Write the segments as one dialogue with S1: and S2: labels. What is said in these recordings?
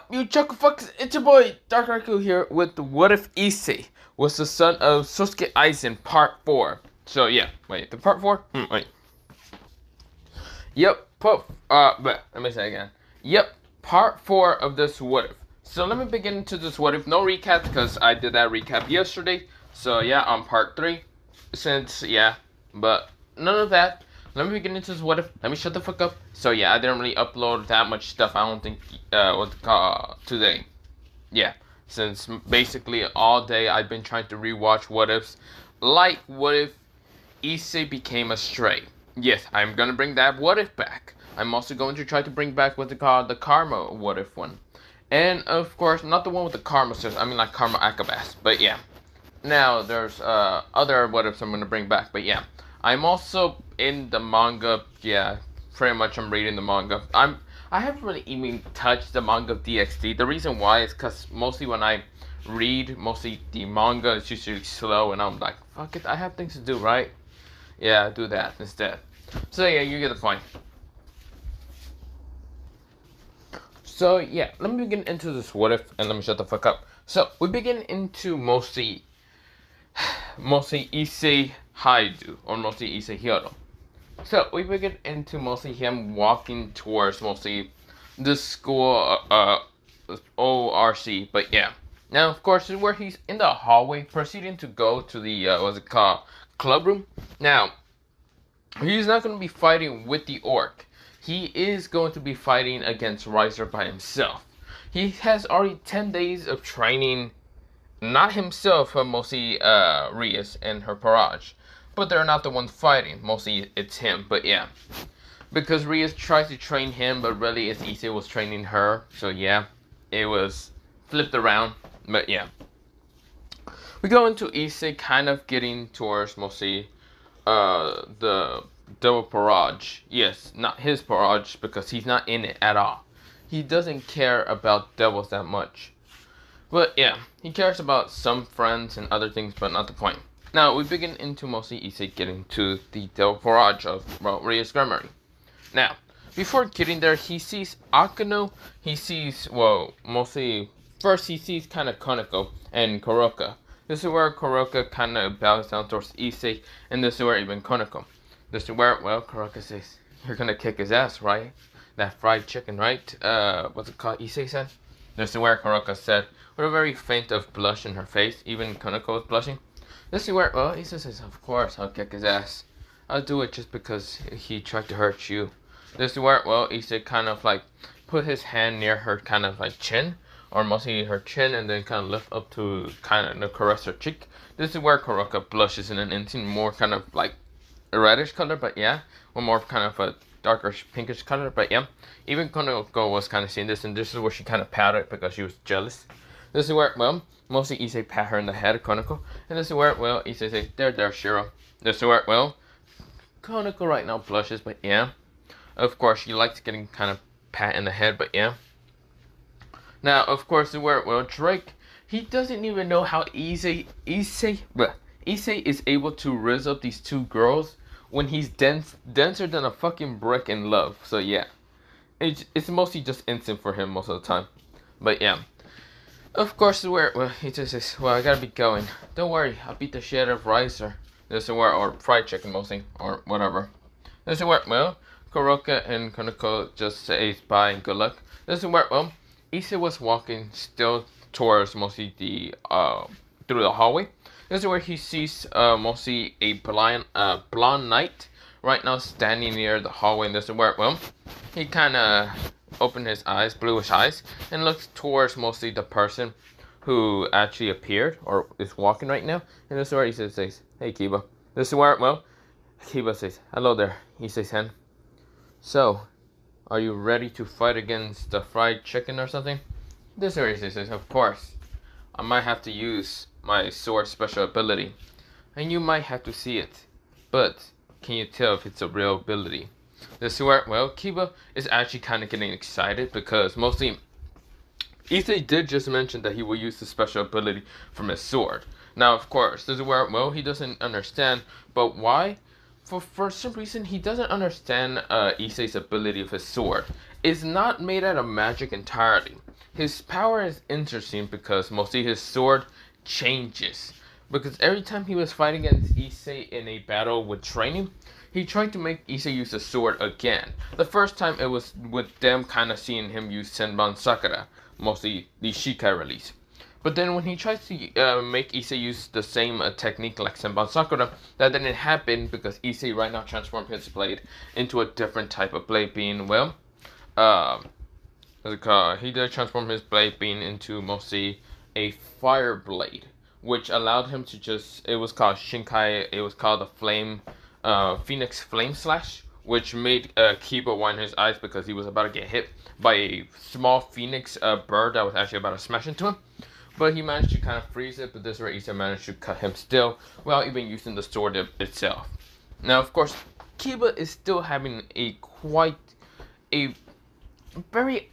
S1: up, you chucklefucks? It's your boy, Dark Raku here with What If Issei was the son of Sosuke Aizen Part 4. So yeah, wait, the Part 4? Wait. Yep, but let me say again. Yep, Part 4 of this What If. So let me begin into this What If. No recap, because I did that recap yesterday. So yeah, on Part 3. But none of that. Let me begin into this What If. Let me shut the fuck up. So yeah, I didn't really upload that much stuff. I don't think today. Yeah, since basically all day I've been trying to rewatch What Ifs, like What If Issei became a stray. Yes, I'm gonna bring that What If back. I'm also going to try to bring back what's it called, the Karma What If one, and of course not the one with the Karma sisters. I mean like Karma Akabas. But yeah, now there's other What Ifs I'm gonna bring back. But yeah. I'm also in the manga. Yeah, pretty much I'm reading the manga. I haven't really even touched the manga of DxD. The reason why is because mostly when I read, mostly the manga is usually slow, and I'm like, fuck it, I have things to do, right? Yeah, do that instead. So yeah, you get the point. So yeah, let me begin into this What If, and let me shut the fuck up. So we begin into mostly Issei Haidu, or mostly Issei Hiro. So we begin into mostly him walking towards mostly the school ORC, but yeah. Now of course this is where he's in the hallway proceeding to go to the what's it called, club room. Now he's not going to be fighting with the orc. He is going to be fighting against Riser by himself. He has already 10 days of training. Not himself, but mostly Rias and her Parage. But they're not the ones fighting. Mostly it's him. But yeah. Because Rias tries to train him, but really it's Issei was training her. So yeah. It was flipped around. But yeah. We go into Issei kind of getting towards mostly the Devil Parage. Yes, not his Parage, because he's not in it at all. He doesn't care about devils that much. But yeah, he cares about some friends and other things, but not the point. Now, we begin into mostly Issei getting to the Devil Parage of Rias Grammary. Now, before getting there, he sees Akano, he sees, mostly, first he sees kind of Koneko and Kuroka. This is where Kuroka kind of bows down towards Issei, and this is where even Koneko. This is where, Kuroka says, you're gonna kick his ass, right? That fried chicken, right? What's it called, Issei said? This is where Kuroka said, with a very faint of blush in her face, even Koneko was blushing. This is where, Issei says, of course, I'll kick his ass. I'll do it just because he tried to hurt you. This is where, Issei kind of like put his hand near her kind of like chin, or mostly her chin, and then kind of lift up to kind of caress her cheek. This is where Kuroka blushes in an instant, more kind of like a reddish color, but yeah, one more kind of a darker pinkish color, but yeah. Even Koneko was kind of seeing this, and this is where she kind of pouted because she was jealous. This is where, mostly Issei pat her in the head, Koneko. And this is where, Issei says, there, Shiro. This is where, Koneko right now blushes, but yeah. Of course, she likes getting kind of pat in the head, but yeah. Now, of course, this is where, Drake, he doesn't even know how Issei is able to rizz up these two girls when he's denser than a fucking brick in love. So yeah. It's mostly just instant for him most of the time. But yeah. Of course, he just says, I gotta be going. Don't worry, I'll beat the shit out of Riser. This is where, or fried chicken mostly, or whatever. This is where, Kuroka and Koneko just says bye and good luck. This is where, Issei was walking still towards mostly the, through the hallway. This is where he sees, mostly a blonde knight right now standing near the hallway. And this is where, he kind of opened his eyes, bluish eyes, and looks towards mostly the person who actually appeared or is walking right now. And this is where he says, hey Kiba. This is where, Kiba says, hello there. He says, Hen. So, are you ready to fight against the fried chicken or something? This is where he says, of course. I might have to use my sword special ability, and you might have to see it. But, can you tell if it's a real ability? This is where, Kiba is actually kind of getting excited because mostly Issei did just mention that he will use the special ability from his sword. Now, of course, this is where, he doesn't understand, but why? For some reason, he doesn't understand Issei's ability of his sword. It's not made out of magic entirely. his power is interesting because mostly his sword changes. Because every time he was fighting against Issei in a battle with training, he tried to make Issei use the sword again. The first time it was with them kind of seeing him use Senban Sakura, mostly the Shikai release. But then when he tries to make Issei use the same technique like Senban Sakura, that didn't happen because Issei right now transformed his blade into a different type of blade, being, well, he did transform his blade being into mostly a fire blade, which allowed him to just, it was called Shinkai, it was called the Flame, Phoenix Flame Slash, which made Kiba wind his eyes because he was about to get hit by a small phoenix bird that was actually about to smash into him. But he managed to kind of freeze it, but this way Issei managed to cut him still, without even using the sword itself. Now, of course, Kiba is still having a very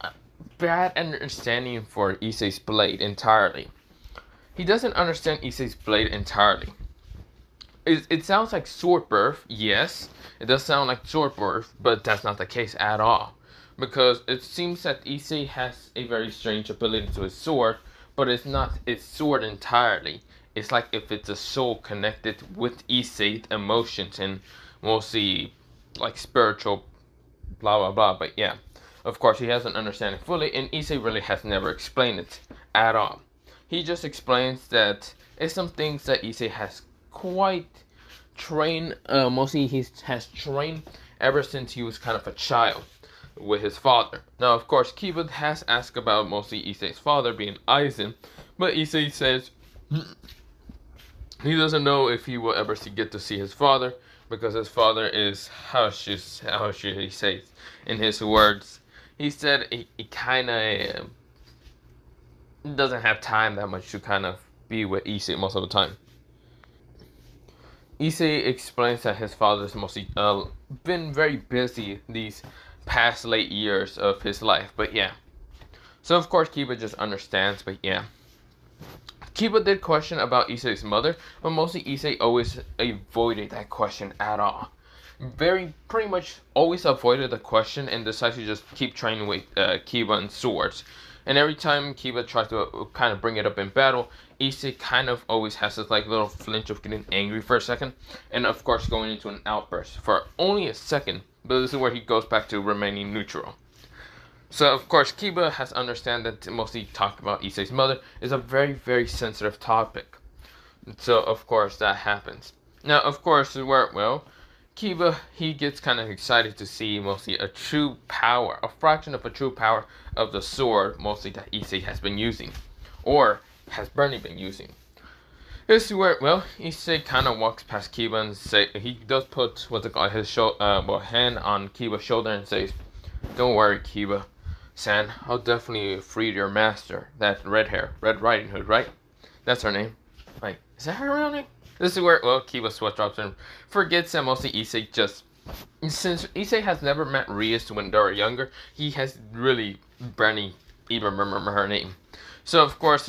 S1: bad understanding for Issei's blade entirely. He doesn't understand Issei's blade entirely. It sounds like sword birth, yes. It does sound like sword birth, but that's not the case at all. Because it seems that Issei has a very strange ability to his sword, but it's not its sword entirely. It's like if it's a soul connected with Issei's emotions and mostly like spiritual blah blah blah. But yeah, of course he hasn't understand it fully, and Issei really has never explained it at all. He just explains that it's some things that Issei has quite trained, mostly he has trained ever since he was kind of a child with his father. Now, of course, Kiba has asked about mostly Issei's father being Aizen, but Issei says he doesn't know if he will ever get to see his father because his father is, how should he say it in his words, he said he kind of doesn't have time that much to kind of be with Issei most of the time. Issei explains that his father's mostly been very busy these past late years of his life, but yeah. So of course Kiba just understands, but yeah. Kiba did question about Issei's mother, but mostly Issei always avoided that question at all. Pretty much always avoided the question and decided to just keep training with Kiba and swords. And every time Kiba tries to kind of bring it up in battle, Issei kind of always has this like little flinch of getting angry for a second, and of course going into an outburst for only a second. But this is where he goes back to remaining neutral. So of course Kiba has understand that mostly talk about Issei's mother is a very, very sensitive topic. So of course that happens. Now of course Kiba, he gets kind of excited to see mostly a true power, a fraction of a true power of the sword mostly that Issei has been using, or has Bernie been using. This is where, Issei kind of walks past Kiba and he does put his hand on Kiba's shoulder and says, "Don't worry, Kiba-san, I'll definitely free your master, that Red Riding Hood, right? That's her name. Like, is that her real name?" This is where, Kiba sweat drops and forgets that mostly Issei since Issei has never met Rias when they were younger, he has really barely even remember her name. So of course,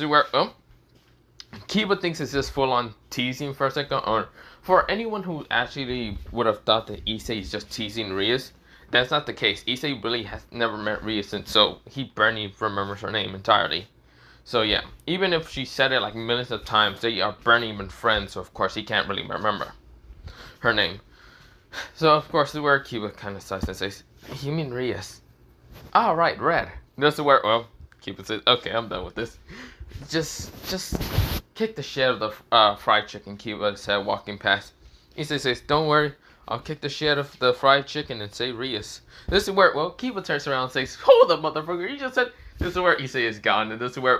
S1: Kiba thinks it's just full-on teasing for a second, or for anyone who actually would have thought that Issei is just teasing Rias, that's not the case. Issei really has never met Rias, and so he barely remembers her name entirely. So yeah, even if she said it like millions of times, they are barely even friends, so of course he can't really remember her name. So of course, this is where Kiba kind of sighs and says, "You mean Rias? Ah, right, Red." This is where, Kiba says, "Okay, I'm done with this. Just kick the shit out of the fried chicken," Kiba said, walking past. Issei says, "Don't worry, I'll kick the shit out of the fried chicken and say Rias." This is where, Kiba turns around and says, "Hold up, motherfucker, you just said..." This is where Issei is gone, and this is where,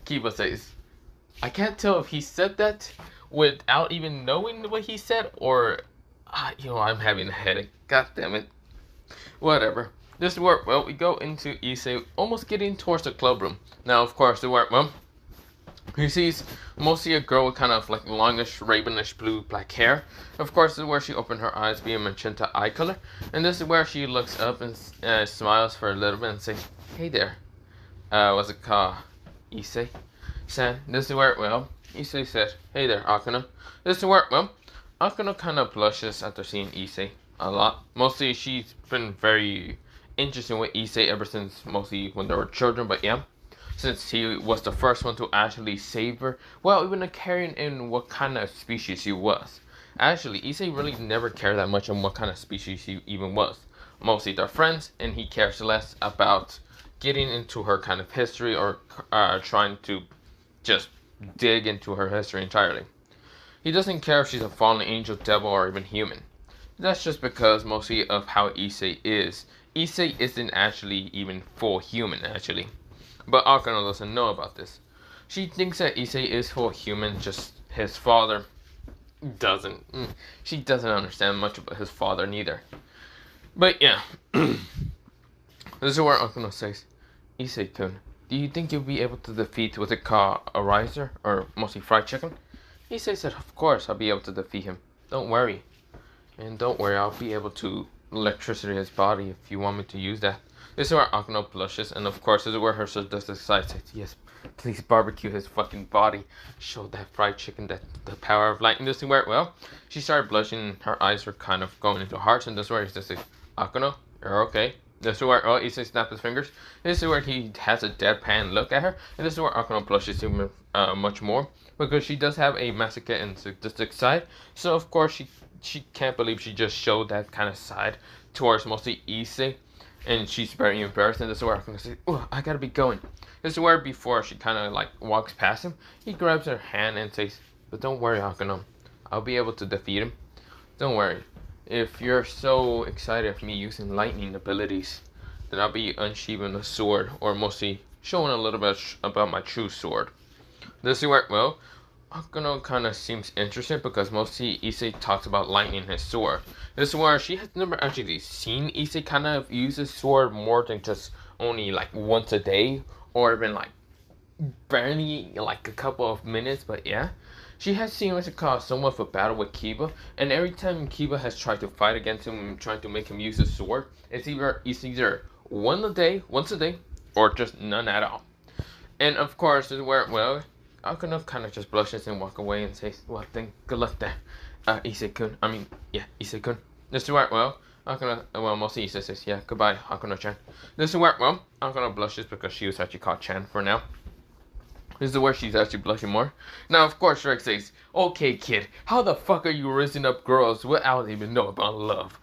S1: Kiba says, I can't tell if he said that without even knowing what he said, or, I'm having a headache. God damn it. Whatever. This is where, we go into Issei almost getting towards the club room. Now, of course, he sees mostly a girl with kind of like longish, ravenish blue black hair. Of course, this is where she opened her eyes, being magenta eye color. And this is where she looks up and smiles for a little bit and says, "Hey there. What's it called? Issei-san." This is where, Issei said, "Hey there, Akano." This is where, Akano kind of blushes after seeing Issei a lot. Mostly, she's been very interested with Issei ever since mostly when they were children, but yeah. since he was the first one to actually save her, well, even caring in what kind of species he was. Actually, Issei really never cared that much on what kind of species he even was. Mostly they're friends, and he cares less about getting into her kind of history or trying to just dig into her history entirely. He doesn't care if she's a fallen angel, devil, or even human. That's just because mostly of how Issei is. Issei isn't actually even full human, actually. But Akano doesn't know about this. She thinks that Issei is full human, just his father doesn't. She doesn't understand much about his father neither. But yeah. This is where Akano says, Issei-kun, do you think you'll be able to defeat what's it called, a riser, or mostly fried chicken? Issei said, of course I'll be able to defeat him. Don't worry. And don't worry, I'll be able to electricity his body if you want me to use that. This is where Akano blushes, and of course this is where her sister decides, yes, please barbecue his fucking body. Show that fried chicken that the power of light. And this is where, well, she started blushing, and her eyes were kind of going into hearts, and this is where he says, Akano, you're okay. This is where Issei snaps his fingers. This is where he has a deadpan look at her, and this is where Akano blushes even much more, because she does have a masochist and sadistic side, so of course she can't believe she just showed that kind of side towards mostly Issei, and she's very embarrassed. And this is where I'm gonna say, oh, I gotta be going. This is where before she kind of like walks past him, he grabs her hand and says, but don't worry, Akano, I'll be able to defeat him. Don't worry. If you're so excited of me using lightning abilities, then I'll be unsheathing the sword, or mostly showing a little bit about my true sword. This is where, well, Akano kind of seems interested because mostly Issei talks about lightning his sword. This is where she has never actually seen Issei kind of use his sword more than just only like once a day, or even like barely like a couple of minutes, but yeah. She has seen what's it called, somewhat of a battle with Kiba, and every time Kiba has tried to fight against him, trying to make him use his sword, it's either once a day, or just none at all. And of course, this is where, well, Akano kind of just blushes and walk away and says, well, then good luck there, Issei-kun. Issei-kun. This is where, well, Akano, well, mostly Issei says, yeah, goodbye, Akano-chan. This is where, well, Akano blushes because she was actually called Chan for now. This is where she's actually blushing more. Now, of course, Shrek says, okay, kid, how the fuck are you raising up girls without even know about love?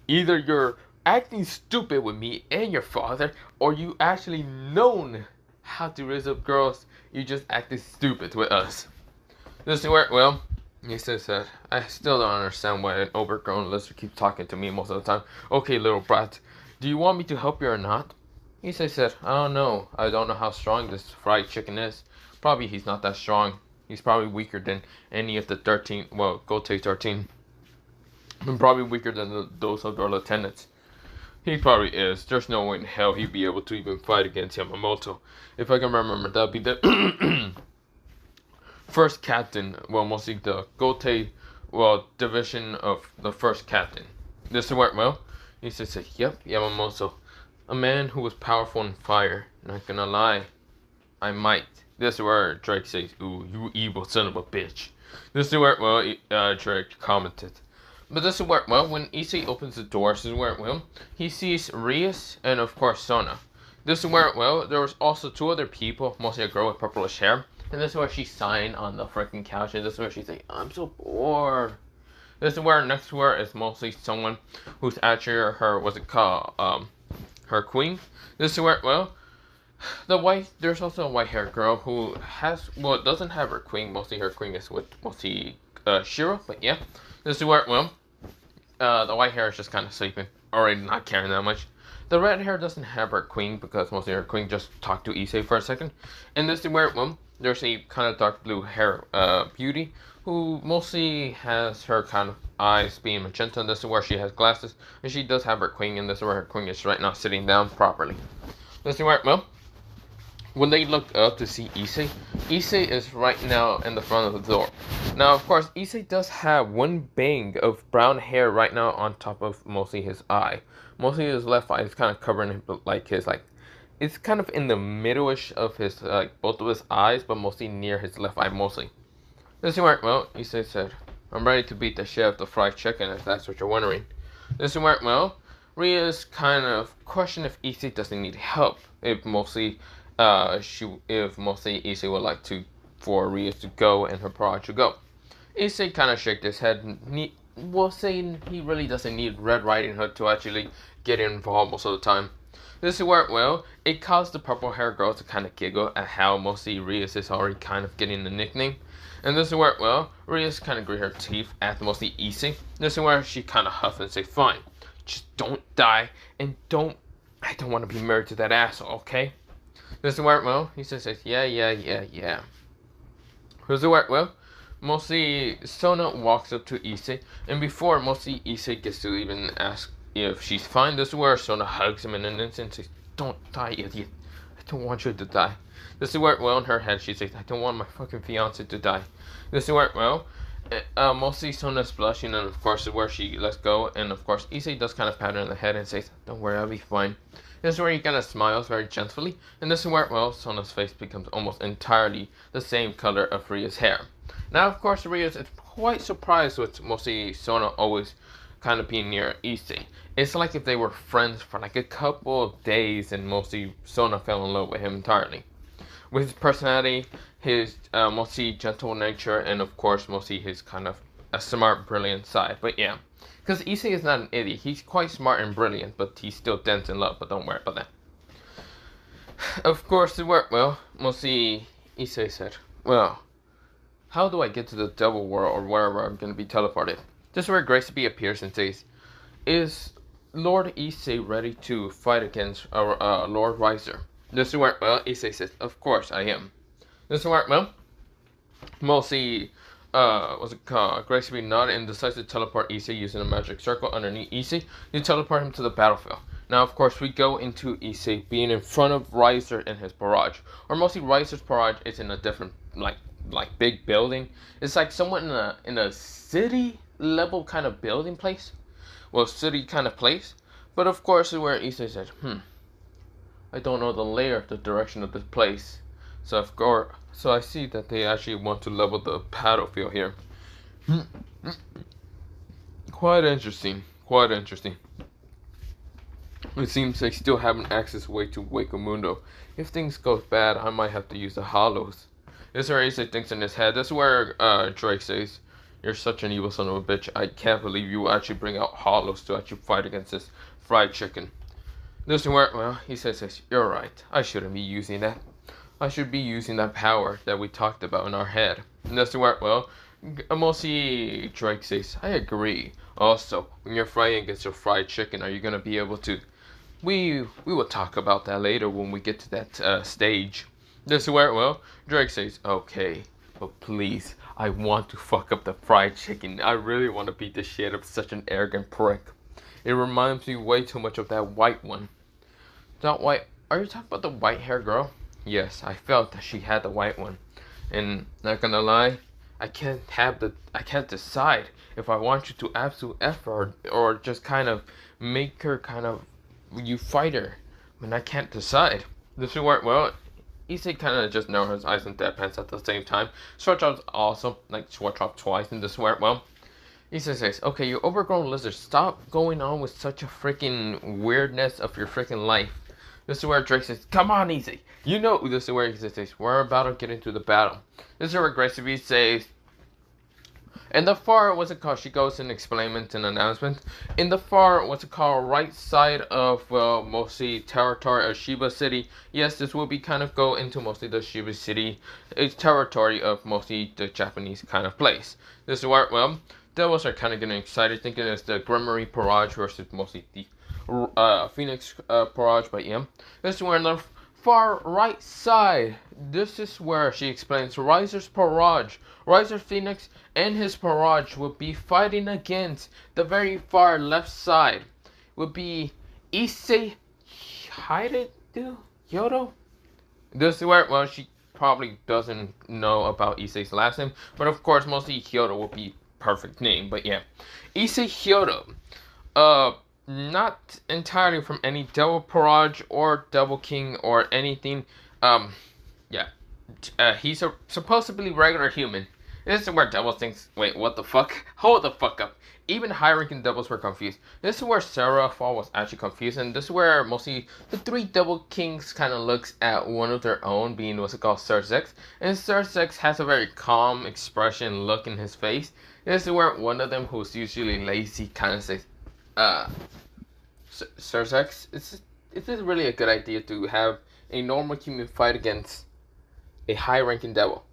S1: Either you're acting stupid with me and your father, or you actually known how to raise up girls, you just acted stupid with us. This is where, well, he says that, I still don't understand why an overgrown lizard keeps talking to me most of the time. Okay, little brat, do you want me to help you or not? Issei said, I don't know. I don't know how strong this fried chicken is. Probably he's not that strong. He's probably weaker than any of the 13, well, Gotei 13. And probably weaker than those of our lieutenants. He probably is. There's no way in hell he'd be able to even fight against Yamamoto. If I can remember, that'd be the first captain, well, mostly the Gotei, well, division of the first captain. This is where, well, he said, yep, Yamamoto. A man who was powerful in fire. Not gonna lie, I might. This is where Drake says, ooh, you evil son of a bitch. This is where, well, Drake commented. But this is where, well, when Issei opens the door, this is where, well, he sees Rias and, of course, Sona. This is where, well, there was also two other people, mostly a girl with purplish hair. And this is where she's sighing on the freaking couch, and this is where she's like, I'm so bored. This is where, next to her is mostly someone who's actually her, what's it called, her queen. This is where, well, there's also a white-haired girl who has, well, doesn't have her queen. Mostly her queen is with mostly Shiro, but yeah. This is where, well, the white hair is just kind of sleeping, already not caring that much. The red hair doesn't have her queen because mostly her queen just talked to Issei for a second. And this is where, well, there's a kind of dark blue hair beauty who mostly has her kind of eyes being magenta. And this is where she has glasses, and she does have her queen, and this is where her queen is right now sitting down properly. This is where, well, when they look up to see Issei, Issei is right now in the front of the door. Now, of course, Issei does have one bang of brown hair right now on top of mostly his eye. Mostly his left eye is kind of covering like his, like, it's kind of in the middle-ish of his, like, both of his eyes, but mostly near his left eye mostly. This is where, well, Issei said, I'm ready to beat the shit out of the fried chicken, if that's what you're wondering. This is where, well, Ria's kind of question if Issei doesn't need help. If mostly if mostly Issei would like to for Ria to go and her barrage to go. Issei kind of shook his head. Well, saying he really doesn't need Red Riding Hood to actually get involved most of the time. This worked well. It caused the purple hair girl to kind of giggle at how mostly Rias is already kind of getting the nickname. And this worked well. Rias kind of grit her teeth at mostly Issei. This is where she kind of huffed and say, "Fine, just don't die and I don't want to be married to that asshole, okay?" This worked well. He says, yeah. Does it work well? Mostly Sona walks up to Issei, and before mostly Issei gets to even ask if she's fine, this is where Sona hugs him in an instant and says, "Don't die, idiot. I don't want you to die." This is work well in her head. She says, "I don't want my fucking fiance to die." This is work well. Mostly Sona's blushing, and of course is where she lets go, and of course Issei does kind of pat her in the head and says, "Don't worry, I'll be fine." This is where he kind of smiles very gently, and this is where, well, Sona's face becomes almost entirely the same color of Ria's hair. Now, of course, Ria is quite surprised with mostly Sona always kind of being near Issei. It's like if they were friends for like a couple of days, and mostly Sona fell in love with him entirely. With his personality, his mostly gentle nature, and of course, mostly his kind of a smart, brilliant side. But yeah. Because Issei is not an idiot. He's quite smart and brilliant, but he's still dense in love, but don't worry about that. Of course, it worked well. Mostly Issei said, "Well, how do I get to the devil world or wherever I'm going to be teleported?" This is where Grace B appears and says, "Is Lord Issei ready to fight against our Lord Riser?" This is where, well, Issei says, "Of course I am." This is where, well, mostly what's it called? Grace B nodded and decides to teleport Issei using a magic circle underneath Issei to teleport him to the battlefield. Now, of course, we go into Issei being in front of Riser and his barrage. Or mostly Riser's barrage is in a different, like big building. It's like somewhat in a city level kind of building place. Well, city kind of place. But of course, where Issei said, "I don't know the layer of the direction of this place. So of course, so I see that they actually want to level the battlefield here." Quite interesting. Quite interesting. It seems they still haven't access way to Wakamundo. If things go bad, I might have to use the hollows. This is where Issei thinks in his head. This is where Drake says, "You're such an evil son of a bitch. I can't believe you actually bring out hollows to actually fight against this fried chicken." This is where, well, he says, "You're right. I shouldn't be using that. I should be using that power that we talked about in our head." And that's where, well, mostly Drake says, "I agree. Also, when you're frying against your fried chicken, are you going to be able to..." We will talk about that later when we get to that stage. This is where, well, Drake says, "Okay, but please, I want to fuck up the fried chicken. I really want to beat the shit of such an arrogant prick. It reminds me way too much of that white one." That white... Are you talking about the white hair girl? Yes, I felt that she had the white one. And not gonna lie, I can't decide if I want you to absolute effort or just kind of make her kind of you fight her. I mean, I can't decide. This will work well. Issei kind of just narrowed his eyes and deadpans at the same time. Switch off awesome, like switch off twice, and this worked well. Issei says, "Okay, you overgrown lizard, stop going on with such a freaking weirdness of your freaking life." This is where Drake says, "Come on, Issei. You know," this is where he says, "We're about to get into the battle." This is where Grace B says, in the far, what's it called? She goes and explains an announcement. In the far, what's it called? Right side of, well, mostly territory of Shiba City. Yes, this will be kind of go into mostly the Shiba City. It's territory of mostly the Japanese kind of place. This is where, well, devils are kind of getting excited, thinking it's the Grimoire Barrage versus mostly the Phoenix Barrage by EM. This is where in the far right side, this is where she explains Riser's Barrage. Riser Phoenix and his Barrage will be fighting against the very far left side. Would be Issei Yodo? This is where, well, she probably doesn't know about Issei's last name, but of course, mostly Hyodo will be perfect name. But yeah, Issei Hyodo. Not entirely from any Devil Barrage or Devil King or anything. Yeah. He's a supposedly regular human. This is where Devils thinks, wait, what the fuck? Hold the fuck up. Even high-ranking Devils were confused. This is where Seraphol was actually confused, and this is where mostly the three Devil Kings kind of looks at one of their own, being what's it called, Sursex. And Sursex has a very calm expression look in his face. This is where one of them, who's usually lazy, kind of says, Sursex, is this really a good idea to have a normal human fight against a high-ranking Devil?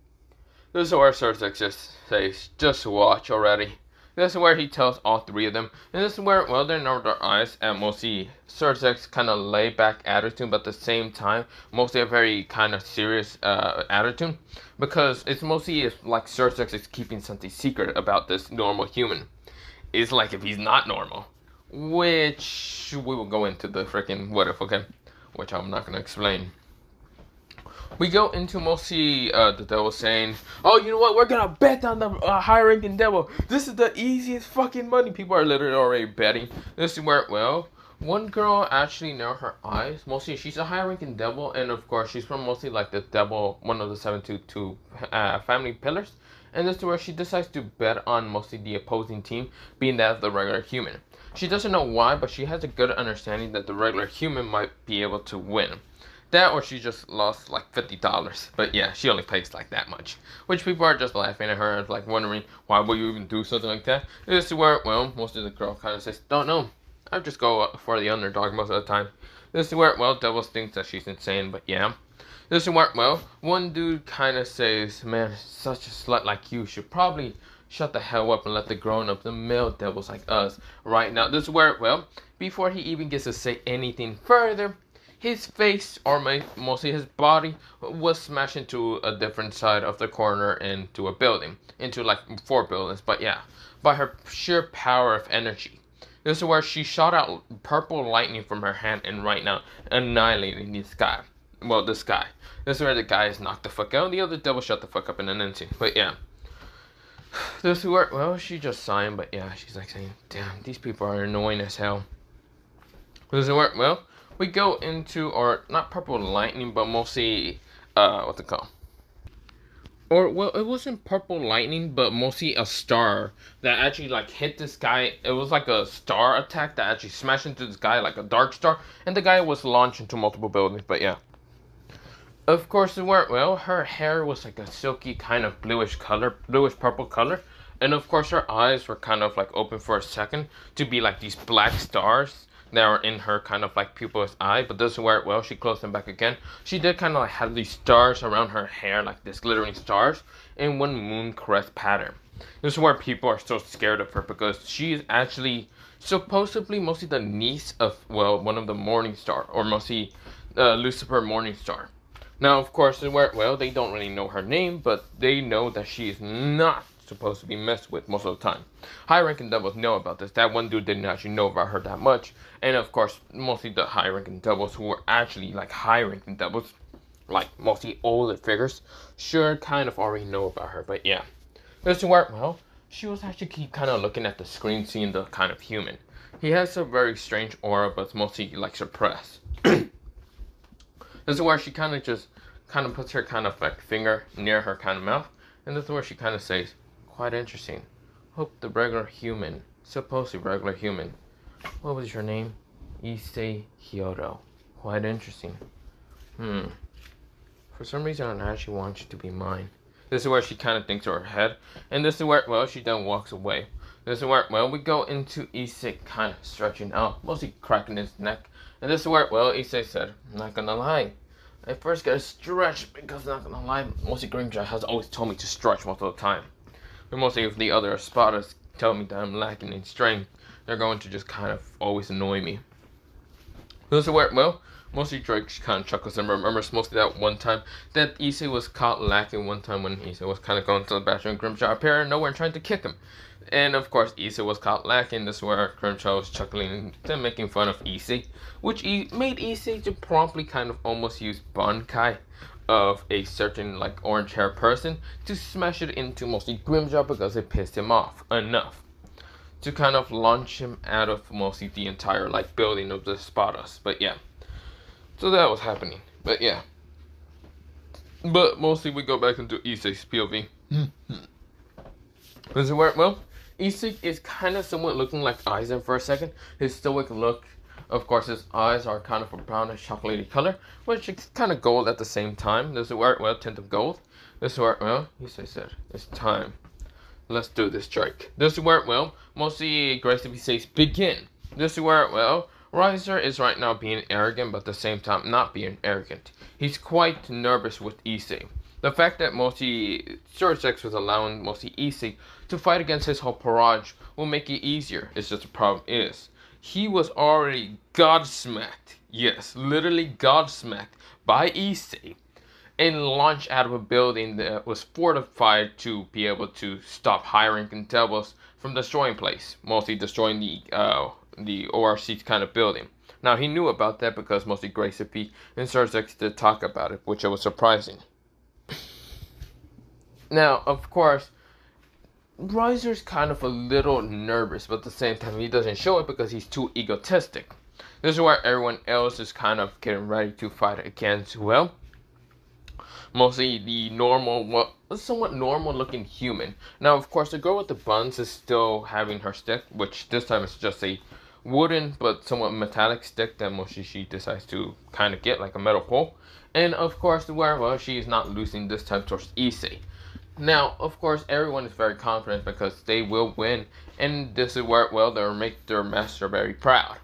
S1: This is where Sursex just says, just watch already. This is where he tells all three of them. And this is where, well, they know their eyes and mostly Sursex kind of laid back attitude, but at the same time, mostly a very kind of serious attitude. Because it's mostly like Sursex is keeping something secret about this normal human. It's like if he's not normal. Which we will go into the freaking what if, okay? Which I'm not going to explain. We go into mostly the Devil saying, oh, you know what, we're gonna bet on the high-ranking Devil. This is the easiest fucking money. People are literally already betting. This is where, well, one girl actually narrowed her eyes. Mostly she's a high-ranking Devil, and of course she's from mostly like the Devil, one of the 722 family pillars. And this is where she decides to bet on mostly the opposing team being that of the regular human. She doesn't know why, but she has a good understanding that the regular human might be able to win. That or she just lost like $50. But yeah, she only pays like that much. Which people are just laughing at her, like wondering, why would you even do something like that? This is where, well, most of the girl kind of says, don't know. I just go for the underdog most of the time. This is where, well, Devils thinks that she's insane, but yeah. This is where, well, one dude kind of says, man, such a slut like you should probably shut the hell up and let the grown-ups, the male devils like us, right now. This is where, well, before he even gets to say anything further, his face, or mostly his body, was smashed into a different side of the corner into a building. Into like 4 buildings, but yeah. By her sheer power of energy. This is where she shot out purple lightning from her hand and right now annihilating the sky. Well, the sky. This is where the guy is knocked the fuck out. The other devil shut the fuck up in an instant. But yeah. This is where, well, she just signed, but yeah, she's like saying, damn, these people are annoying as hell. This is where, well, we go into, or not purple lightning, but mostly, what's it called? Or, well, it wasn't purple lightning, but mostly a star that actually, like, hit this guy. It was like a star attack that actually smashed into this guy, like a dark star. And the guy was launched into multiple buildings, but yeah. Of course, well, her hair was like a silky kind of bluish color, bluish purple color. And of course, her eyes were kind of like open for a second to be like these black stars that are in her kind of like pupil's eye. But this is where, well, she closed them back again. She did kind of like have these stars around her hair, like this glittering stars in one moon crest pattern. This is where people are so scared of her because she is actually supposedly mostly the niece of, well, one of the Morning Star, or mostly Lucifer Morning Star. Now, of course, well, they don't really know her name, but they know that she is not supposed to be messed with most of the time. High-ranking devils know about this. That one dude didn't actually know about her that much. And, of course, mostly the high-ranking devils who were actually, like, high-ranking devils, like, mostly older figures, sure kind of already know about her. But, yeah. This is where, well, she was actually keep kind of looking at the screen, seeing the kind of human. He has a very strange aura, but it's mostly, like, suppressed. This is where she kind of just kind of puts her kind of like finger near her kind of mouth. And this is where she kind of says, quite interesting. Hope the regular human, supposedly regular human. What was your name? Issei Hyodo. Quite interesting. For some reason, I actually want you to be mine. This is where she kind of thinks to her head. And this is where, well, she then walks away. This is where, well, we go into Issei kind of stretching out, mostly cracking his neck. And this is where, well, Issei said, I'm not gonna lie. I first gotta stretch because, not gonna lie, mostly Grimjaw has always told me to stretch most of the time. But mostly if the other spotters tell me that I'm lacking in strength, they're going to just kind of always annoy me. This is where, well, mostly Drake kind of chuckles and remembers mostly that one time that Issei was caught lacking one time when Issei was kind of going to the bathroom. Grimjaw appeared out of nowhere and trying to kick him. And of course, Issei was caught lacking. This is where Grimjaw was chuckling and making fun of Issei, which made Issei to promptly kind of almost use Bankai of a certain like orange hair person to smash it into mostly Grimjaw because it pissed him off enough to kind of launch him out of mostly the entire like building of the Spartas. But yeah, so that was happening. But yeah, but mostly we go back into Issei's POV. Does it work well? Issei is kind of somewhat looking like Aizen for a second. His stoic look, of course, his eyes are kind of a brownish chocolatey color, which is kind of gold at the same time. Does it work well? Tint of gold. Does it work well? Issei said, "It's time. Let's do this trick." Does it work well? Mostly aggressively says, "Begin." Does it work well? Riser is right now being arrogant, but at the same time not being arrogant. He's quite nervous with Issei. The fact that Moshi Sursex was allowing Moshi Issei to fight against his whole barrage will make it easier. It's just the problem is, he was already godsmacked. Yes, literally godsmacked by Issei and launched out of a building that was fortified to be able to stop high-ranking devils from destroying place, mostly destroying the ORC kind of building. Now he knew about that because mostly Grace P and Sursex did talk about it, which was surprising. Now, of course, Riser's kind of a little nervous, but at the same time, he doesn't show it because he's too egotistic. This is where everyone else is kind of getting ready to fight against, well, mostly the normal, well, somewhat normal-looking human. Now, of course, the girl with the buns is still having her stick, which this time is just a wooden but somewhat metallic stick that she decides to kind of get, like a metal pole. And, of course, well, she is not losing this time towards Issei. Now, of course, everyone is very confident because they will win, and this is where, well, they'll make their master very proud.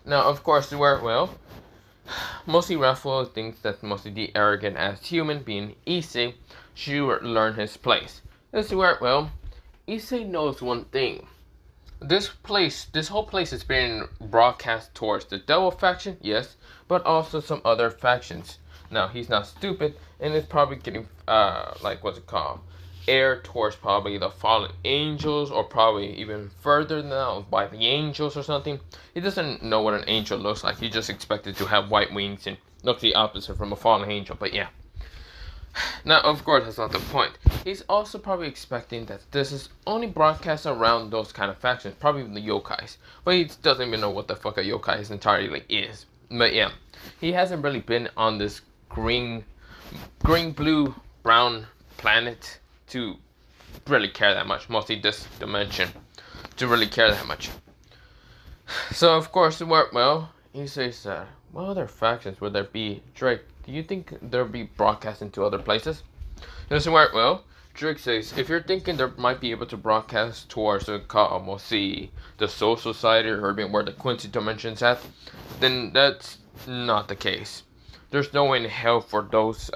S1: Now, of course, where, well, mostly Ruffalo thinks that mostly the arrogant ass human, being Issei, should learn his place. This is where, well, Issei knows one thing. This whole place is being broadcast towards the Devil faction, yes, but also some other factions. Now, he's not stupid, and it's probably getting, air towards probably the fallen angels, or probably even further now by the angels or something. He doesn't know what an angel looks like. He just expected to have white wings and look the opposite from a fallen angel, but yeah. Now, of course, that's not the point. He's also probably expecting that this is only broadcast around those kind of factions, probably the yokais. But he doesn't even know what the fuck a yokai entirely is. But yeah, he hasn't really been on this green, blue, brown planet to really care that much. Mostly this dimension to really care that much. So, of course, well, he says that, what other factions would there be? Drake, do you think there'll be broadcasting to other places? Doesn't work well. Drake says, if you're thinking there might be able to broadcast towards the Soul Society or even where the Quincy Dimension's at, then that's not the case. There's no way in hell for those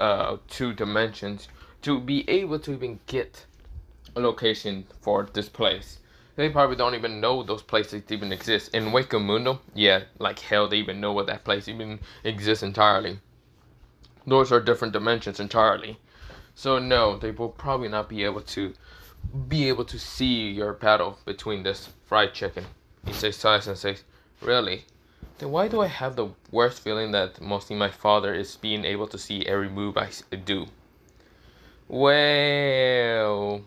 S1: two dimensions to be able to even get a location for this place. They probably don't even know those places even exist. In Waco Mundo, yeah, like hell they even know what that place even exists entirely. Those are different dimensions entirely. So no, they will probably not be able to see your battle between this fried chicken. He says sighs and says, really? Then why do I have the worst feeling that mostly my father is being able to see every move I do? Well,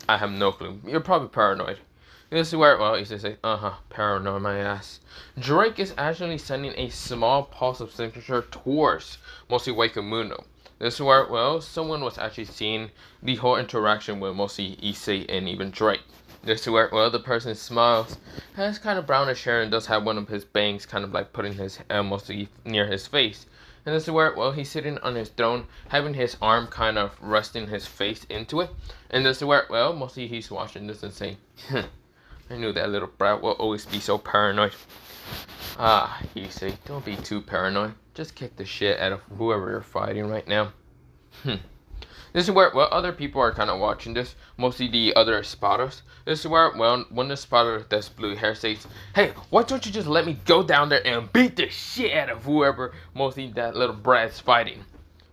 S1: I have no clue. You're probably paranoid. This is where, well, he says, paranoid my ass. Drake is actually sending a small pulse of signature towards mostly Waco Mundo. This is where, well, someone was actually seeing the whole interaction with mostly Issei and even Drake. This is where, well, the person smiles, has kind of brownish hair, and does have one of his bangs kind of like putting his mostly near his face. And this is where, well, he's sitting on his throne, having his arm kind of resting his face into it. And this is where, well, mostly he's watching this and saying, I knew that little brat will always be so paranoid. Issei, don't be too paranoid. Just kick the shit out of whoever you're fighting right now. This is where, well, other people are kind of watching this. Mostly the other Espados. This is where, well, one Espada that's blue hair says, hey, why don't you just let me go down there and beat the shit out of whoever mostly that little brat's fighting.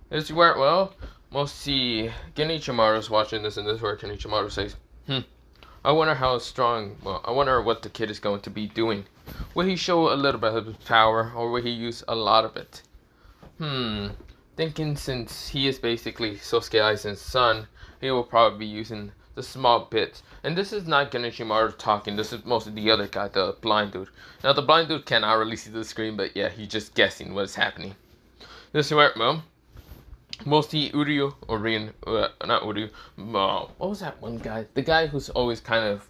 S1: This is where, well, mostly Genichimaru's watching this, and this is where Genichimaru says, I wonder how strong, well, I wonder what the kid is going to be doing. Will he show a little bit of his power, or will he use a lot of it? Thinking since he is basically Sosuke Aizen's son, he will probably be using the small bits. And this is not Genichimaru talking, this is mostly the other guy, the blind dude. Now the blind dude cannot really see the screen, but yeah, he's just guessing what is happening. This is where, well, mostly Uryu or Rin, not Uryu. What was that one guy? The guy who's always kind of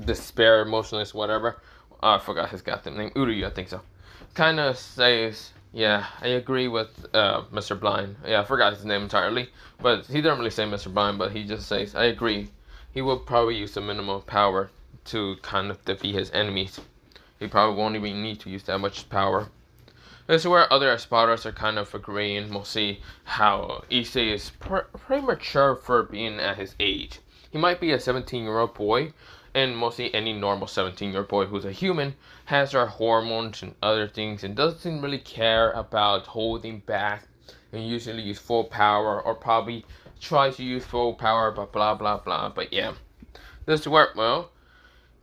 S1: despair, emotionless, whatever. I forgot his goddamn name. Uryu, I think so. Kind of says, yeah, I agree with Mr. Blind. Yeah, I forgot his name entirely, but he didn't really say Mr. Blind, but he just says, I agree. He will probably use the minimal power to kind of defeat his enemies. He probably won't even need to use that much power. This is where other spotters are kind of agreeing. We'll see how Issei is premature for being at his age. He might be a 17-year-old boy, and mostly any normal 17-year-old boy who's a human has their hormones and other things and doesn't really care about holding back and usually use full power or probably tries to use full power, but blah blah blah. But yeah, this is where, well,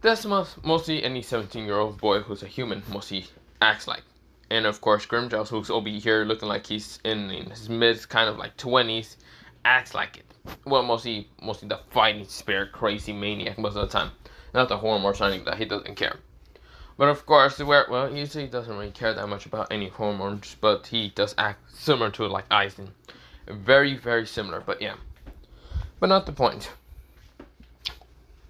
S1: that's mostly any 17-year-old boy who's a human mostly acts like. And of course, Grimjaws, who's over here looking like he's in his mid, kind of like 20s, acts like it. Well, mostly the fighting spirit, crazy maniac most of the time. Not the hormones or anything that he doesn't care. But of course, well, usually he doesn't really care that much about any hormones, but he does act similar to like Aizen. Very, very similar, but yeah. But not the point.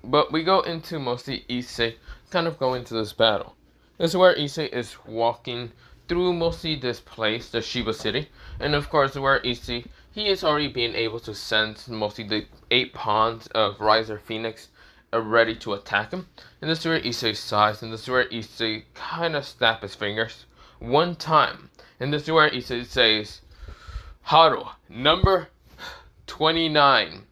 S1: But we go into mostly Issei, kind of go into this battle. This is where Issei is walking through mostly this place, the Shiba City, and of course where Issei, he is already being able to sense mostly the 8 pawns of Riser Phoenix are ready to attack him. And this is where Issei sighs, and this is where Issei kind of snaps his fingers one time. And this is where Issei says, Haru, number 29,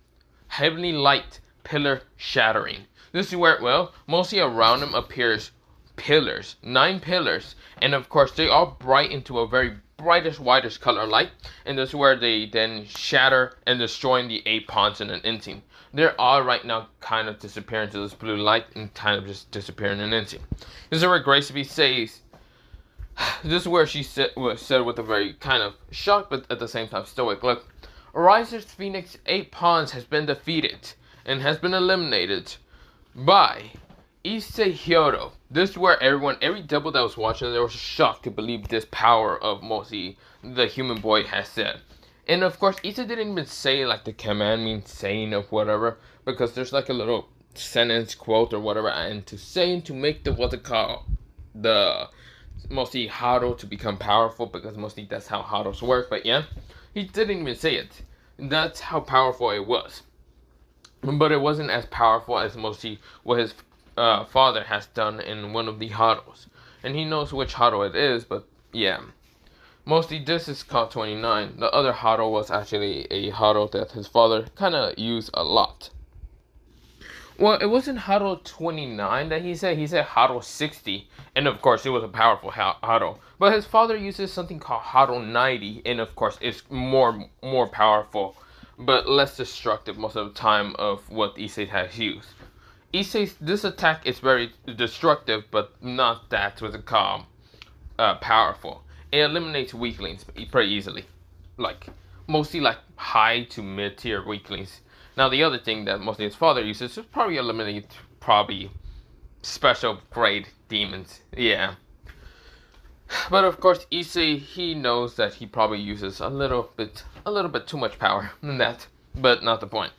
S1: Heavenly Light, Pillar Shattering. This is where, well, mostly around him appears pillars, 9 pillars, and of course they all bright into a very brightest, whitest color light, and this is where they then shatter and destroying the 8 pawns in an instant. They're all right now kind of disappearing into this blue light and kind of just disappearing in an instant. This is where Grace B says, this is where she said with a very kind of shocked but at the same time stoic look, Riser's Phoenix 8 pawns has been defeated and has been eliminated by Issei Hyodo. This is where every double that was watching, they were shocked to believe this power of mostly the human boy has said. And of course, Issei didn't even say like the command means saying of whatever, because there's like a little sentence quote or whatever, and to saying to make the what's it called, the mostly Haru to become powerful, because mostly that's how Harus work. But yeah, he didn't even say it. That's how powerful it was. But it wasn't as powerful as mostly what his father has done in one of the Harus. And he knows which Haru it is, but yeah. Mostly this is called 29. The other Haru was actually a Haru that his father kind of used a lot. Well, it wasn't Haru 29 that he said Haru 60. And of course, it was a powerful Haru. But his father uses something called Haru 90. And of course, it's more powerful, but less destructive most of the time of what Issei has used. Issei's, this attack is very destructive, but not that what's it called, powerful. It eliminates weaklings pretty easily. Like, mostly like high to mid tier weaklings. Now the other thing that mostly his father uses is probably eliminate special grade demons. Yeah. But of course Issei, he knows that he probably uses a little bit too much power than that. But not the point.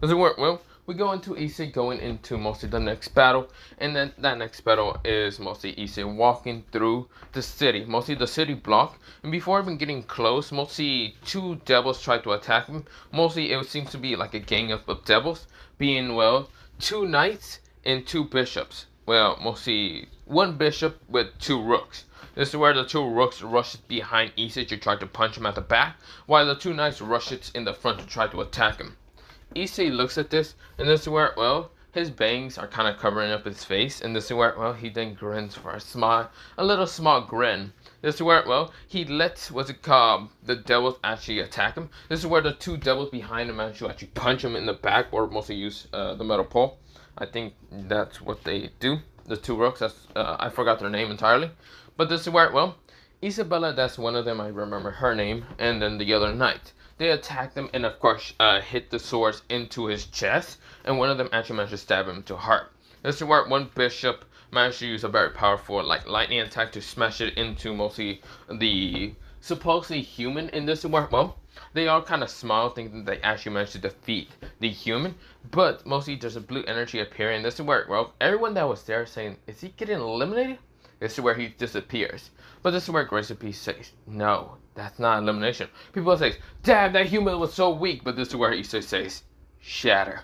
S1: Does it work? Well, we go into Issei going into mostly the next battle, and then that next battle is mostly Issei walking through the city, mostly the city block, and before even getting close, mostly 2 devils try to attack him. Mostly it seems to be like a gang of devils, being, well, 2 knights and 2 bishops. Well, mostly 1 bishop with 2 rooks. This is where the 2 rooks rush behind Issei to try to punch him at the back, while the 2 knights rush in the front to try to attack him. Issei looks at this, and this is where, well, his bangs are kind of covering up his face, and this is where, well, he then grins for a little small grin. This is where, well, he lets, what's it called, the devils actually attack him. This is where the 2 devils behind him manage to actually punch him in the back, or mostly use the metal pole. I think that's what they do. The 2 rooks, I forgot their name entirely. But this is where, well, Isabella, that's one of them, I remember her name, and then the other knight. They attacked him and, of course, hit the swords into his chest, and one of them actually managed to stab him to heart. This is where 1 bishop managed to use a very powerful, like, lightning attack to smash it into mostly the supposedly human in this world. Well, they all kind of smile, thinking that they actually managed to defeat the human. But mostly there's a blue energy appearing. This is where, well, everyone that was there saying, is he getting eliminated? This is where he disappears. But this is where Grace of Peace says, no, that's not elimination. People say, damn, that human was so weak. But this is where Issei says, shatter.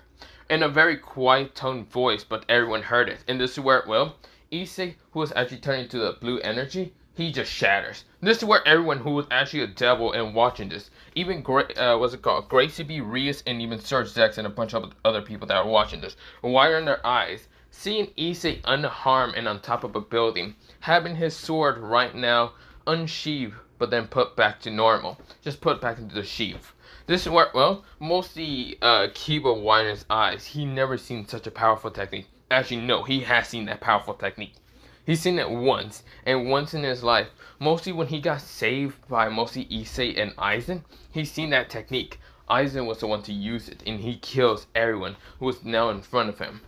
S1: In a very quiet toned voice, but everyone heard it. And this is where, well, Issei, who was actually turning to the blue energy, he just shatters. This is where everyone who was actually a devil and watching this, even Gracie B, Rias, and even Serge Zex and a bunch of other people that are watching this, wiring their eyes, seeing Issei unharmed and on top of a building, having his sword right now unsheathed, but then put back to normal, just put back into the sheath. This is where, well, mostly Kiba wiring his eyes. He never seen such a powerful technique. Actually, no, he has seen that powerful technique. He's seen it once, and once in his life. Mostly when he got saved by mostly Issei and Aizen, he's seen that technique. Aizen was the one to use it, and he kills everyone who is now in front of him.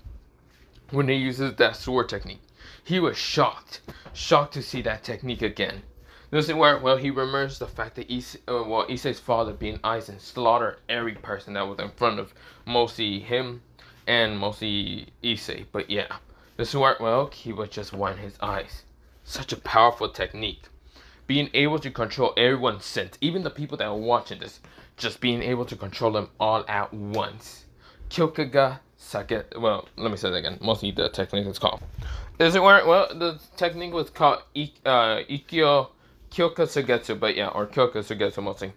S1: When he uses that sword technique, he was shocked to see that technique again. This is where, well, he remembers the fact that Issei's father, being Aizen, slaughtered every person that was in front of mostly him and mostly Issei. But yeah, this is where, well, he was just winding his eyes. Such a powerful technique. Being able to control everyone's sense, even the people that are watching this, just being able to control them all at once. Kyokaga Saget. Well, let me say that again. Mostly the technique is called. Is it where? Well, the technique was called Ikkyo Kyoka Sugetsu, but yeah, or Kyoka Sugetsu mostly.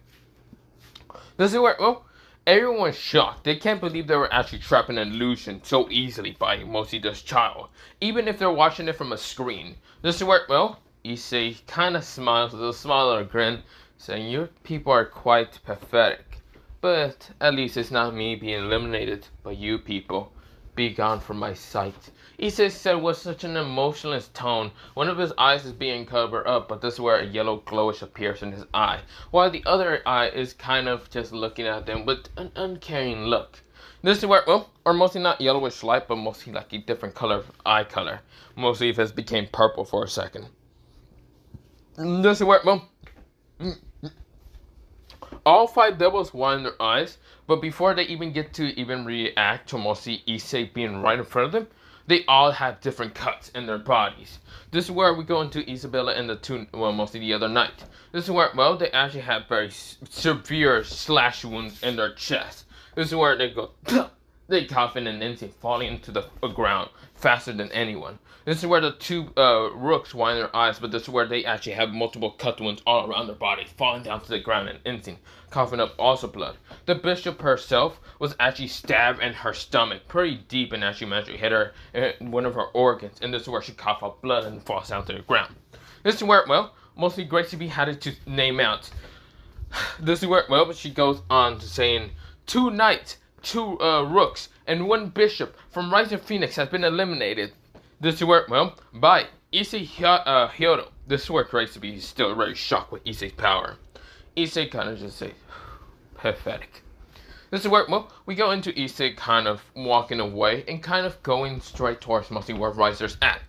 S1: This is where, well, everyone's shocked. They can't believe they were actually trapped in an illusion so easily by mostly this child. Even if they're watching it from a screen. This is where, well, Issei kind of smiles with a smile or a grin, saying, your people are quite pathetic. But at least it's not me being eliminated, but you people. Be gone from my sight. Issei said with such an emotionless tone. One of his eyes is being covered up, but this is where a yellow glowish appears in his eye, while the other eye is kind of just looking at them with an uncaring look. This is where, well, or mostly not yellowish light, but mostly like a different color of eye color. Mostly if it became purple for a second. This is where, well, all 5 devils wind their eyes, but before they even get to even react to mostly Issei being right in front of them, they all have different cuts in their bodies. This is where we go into Isabella and the two, well, mostly the other night. This is where, well, they actually have very severe slash wounds in their chest. This is where they go, they cough in an instant, falling into the ground faster than anyone. This is where the 2 rooks wind their eyes, but this is where they actually have multiple cut wounds all around their bodies, falling down to the ground in an instant, coughing up also blood. The bishop herself was actually stabbed in her stomach, pretty deep, and actually managed to hit her in one of her organs, and this is where she coughed up blood and falls down to the ground. This is where, well, mostly Gracie B had to name out. This is where, well, she goes on to saying, 2 knights, 2 rooks, and 1 bishop from Rising Phoenix has been eliminated. This is where, well, by Issei Hyodo. This is where Gracie B is still very shocked with Issei's power. Issei kind of just says, pathetic. This is where, well, we go into Issei kind of walking away and kind of going straight towards mostly where Riser's at.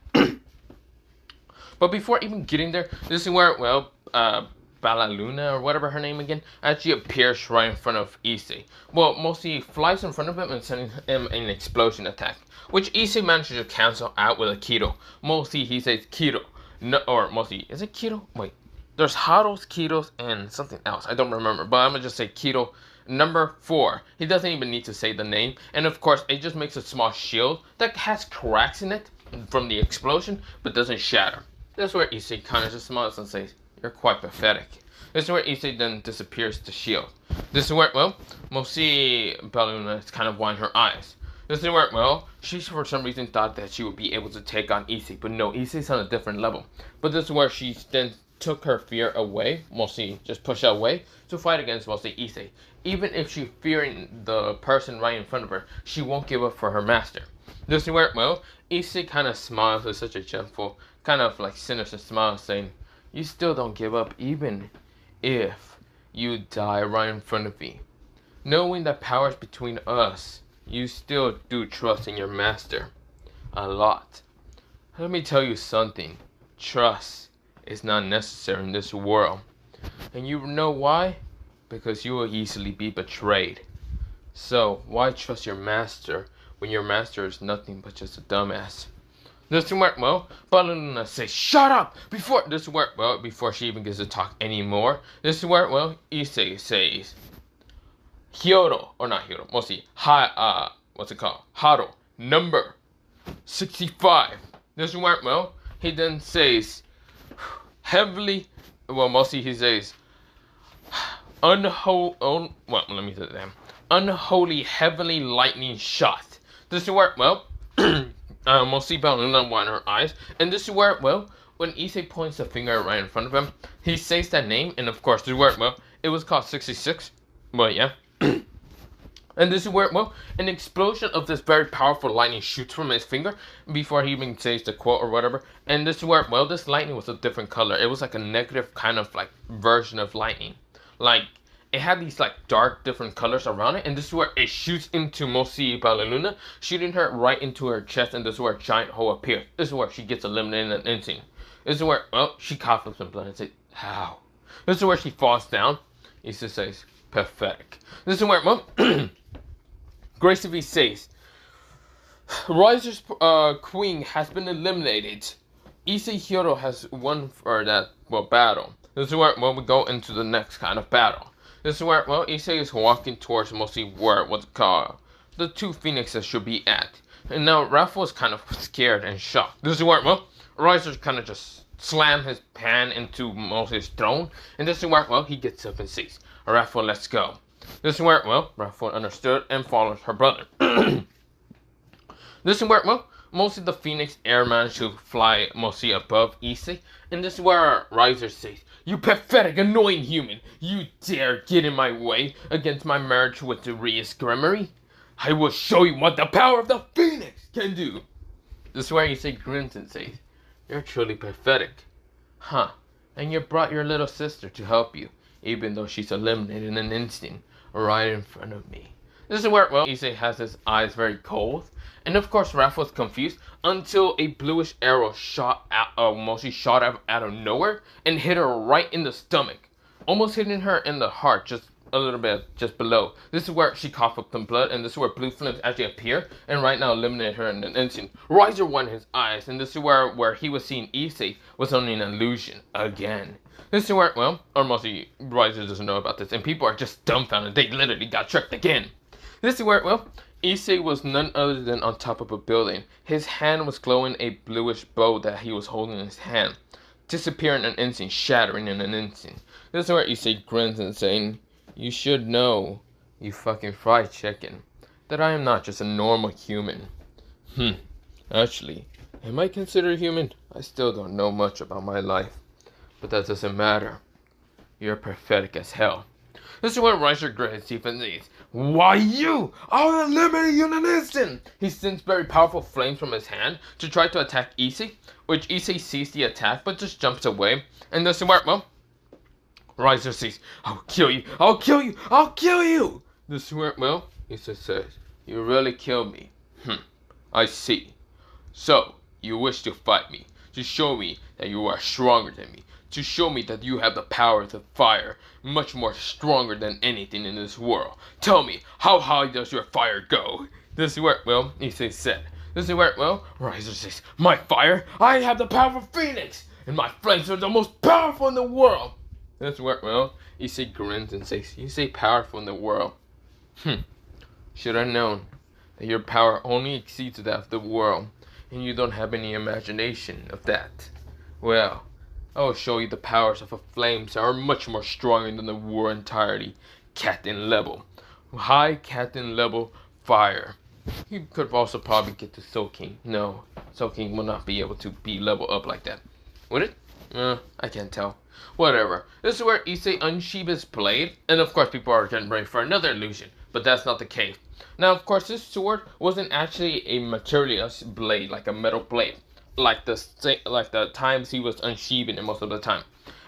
S1: But before even getting there, this is where, well, Balaluna, or whatever her name again, actually appears right in front of Issei. Well, mostly flies in front of him and sending him an explosion attack, which Issei manages to cancel out with a Kido. Mostly he says Kido, no, or mostly, is it Kido? Wait, there's Haros, Kidos, and something else. I don't remember, but I'm gonna just say Kido number 4. He doesn't even need to say the name, and of course, it just makes a small shield that has cracks in it from the explosion, but doesn't shatter. That's where Issei kind of just smiles and says, you're quite pathetic. This is where Issei then disappears the shield. This is where, well, mostly Belluna is kind of winding her eyes. This is where, well, she for some reason thought that she would be able to take on Issei, but no, Issei's on a different level. But this is where she then took her fear away, mostly just pushed it away, to fight against mostly Issei. Even if she's fearing the person right in front of her, she won't give up for her master. This is where, well, Issei kind of smiles with such a gentle, kind of like sinister smile, saying, you still don't give up even if you die right in front of me. Knowing the powers between us, you still do trust in your master. A lot. Let me tell you something. Trust is not necessary in this world. And you know why? Because you will easily be betrayed. So, why trust your master when your master is nothing but just a dumbass? This is where, well, Ballerina says, shut up! Before she even gets to talk anymore, this is where, well, Issei says, Hyodo, or not Hyodo, mostly, what's it called? Haro, number 65. This is where, well, he then says, mostly he says, unholy heavenly lightning shot. This is where, well, mostly Ballerina won her eyes, and this is where, well, when Issei points the finger right in front of him, he says that name, and of course, this is where, well, it was called 66, but yeah. And this is where, well, an explosion of this very powerful lightning shoots from his finger before he even says the quote or whatever. And this is where, well, this lightning was a different color. It was like a negative kind of like version of lightning. Like, it had these like dark different colors around it. And this is where it shoots into Mosi Ballerina, shooting her right into her chest. And this is where a giant hole appears. This is where she gets eliminated in an instant. This is where, well, she coughs up some blood and says, how? This is where she falls down. He just says, pathetic. This is where, well, Grace V says, Riser's queen has been eliminated. Issei Hyodo has won for that, well, battle. This is where, well, we go into the next kind of battle. This is where, well, Issei is walking towards mostly where, what's it called, the two phoenixes should be at. And now Raphael is kind of scared and shocked. This is where, well, Riser kind of just slammed his pan into Moses' throne. And this is where, well, he gets up and says, Raphael, let's go. This is where, well, Raphael understood and follows her brother. This is where, well, mostly the Phoenix Air managed to fly mostly above Issei. And this is where Riser says, you pathetic, annoying human. You dare get in my way against my marriage with the Rias Gremory? I will show you what the power of the Phoenix can do. This is where Issei grins and says, you're truly pathetic. Huh, and you brought your little sister to help you, even though she's eliminated in an instant. Right in front of me. This is where, well, Issei has his eyes very cold. And of course, Raphael's confused until a bluish arrow shot out of nowhere and hit her right in the stomach. Almost hitting her in the heart, just a little bit, just below. This is where she coughed up some blood, and this is where blue flames actually appear, and right now eliminate her in an instant. Riser won his eyes, and this is where he was seeing Issei was only an illusion again. This is where, well, or mostly Riser doesn't know about this, and people are just dumbfounded. They literally got tricked again. This is where, well, Issei was none other than on top of a building. His hand was glowing a bluish bow that he was holding in his hand. Disappearing in an instant, shattering in an instant. This is where Issei grins and saying, you should know, you fucking fried chicken, that I am not just a normal human. Actually, am I considered human? I still don't know much about my life. But that doesn't matter. You're pathetic as hell. This is where Riser grits his teeth and says, why you? I'll eliminate you in an instant! He sends very powerful flames from his hand to try to attack Issei, which Issei sees the attack but just jumps away. And this is where, well, Riser says, I'll kill you! I'll kill you! I'll kill you! This is where, well, Issei says, you really killed me. I see. So, you wish to fight me, to show me that you are stronger than me. To show me that you have the power of fire, much more stronger than anything in this world. Tell me, how high does your fire go? This is where, well, Issei said. This is where, well, Riser says, my fire? I have the power of Phoenix, and my flames are the most powerful in the world. This is where, well, Issei grins and says, you say powerful in the world. Should I known that your power only exceeds that of the world, and you don't have any imagination of that. Well, I will show you the powers of a flames that are much more stronger than the war entirety. Captain level. High captain level fire. You could also probably get to Soaking. No, Soaking will not be able to be level up like that. Would it? I can't tell. Whatever. This is where Issei unsheathed his blade. And of course people are getting ready for another illusion. But that's not the case. Now of course this sword wasn't actually a materialist blade, like a metal blade. Like the times he was unsheathing it most of the time.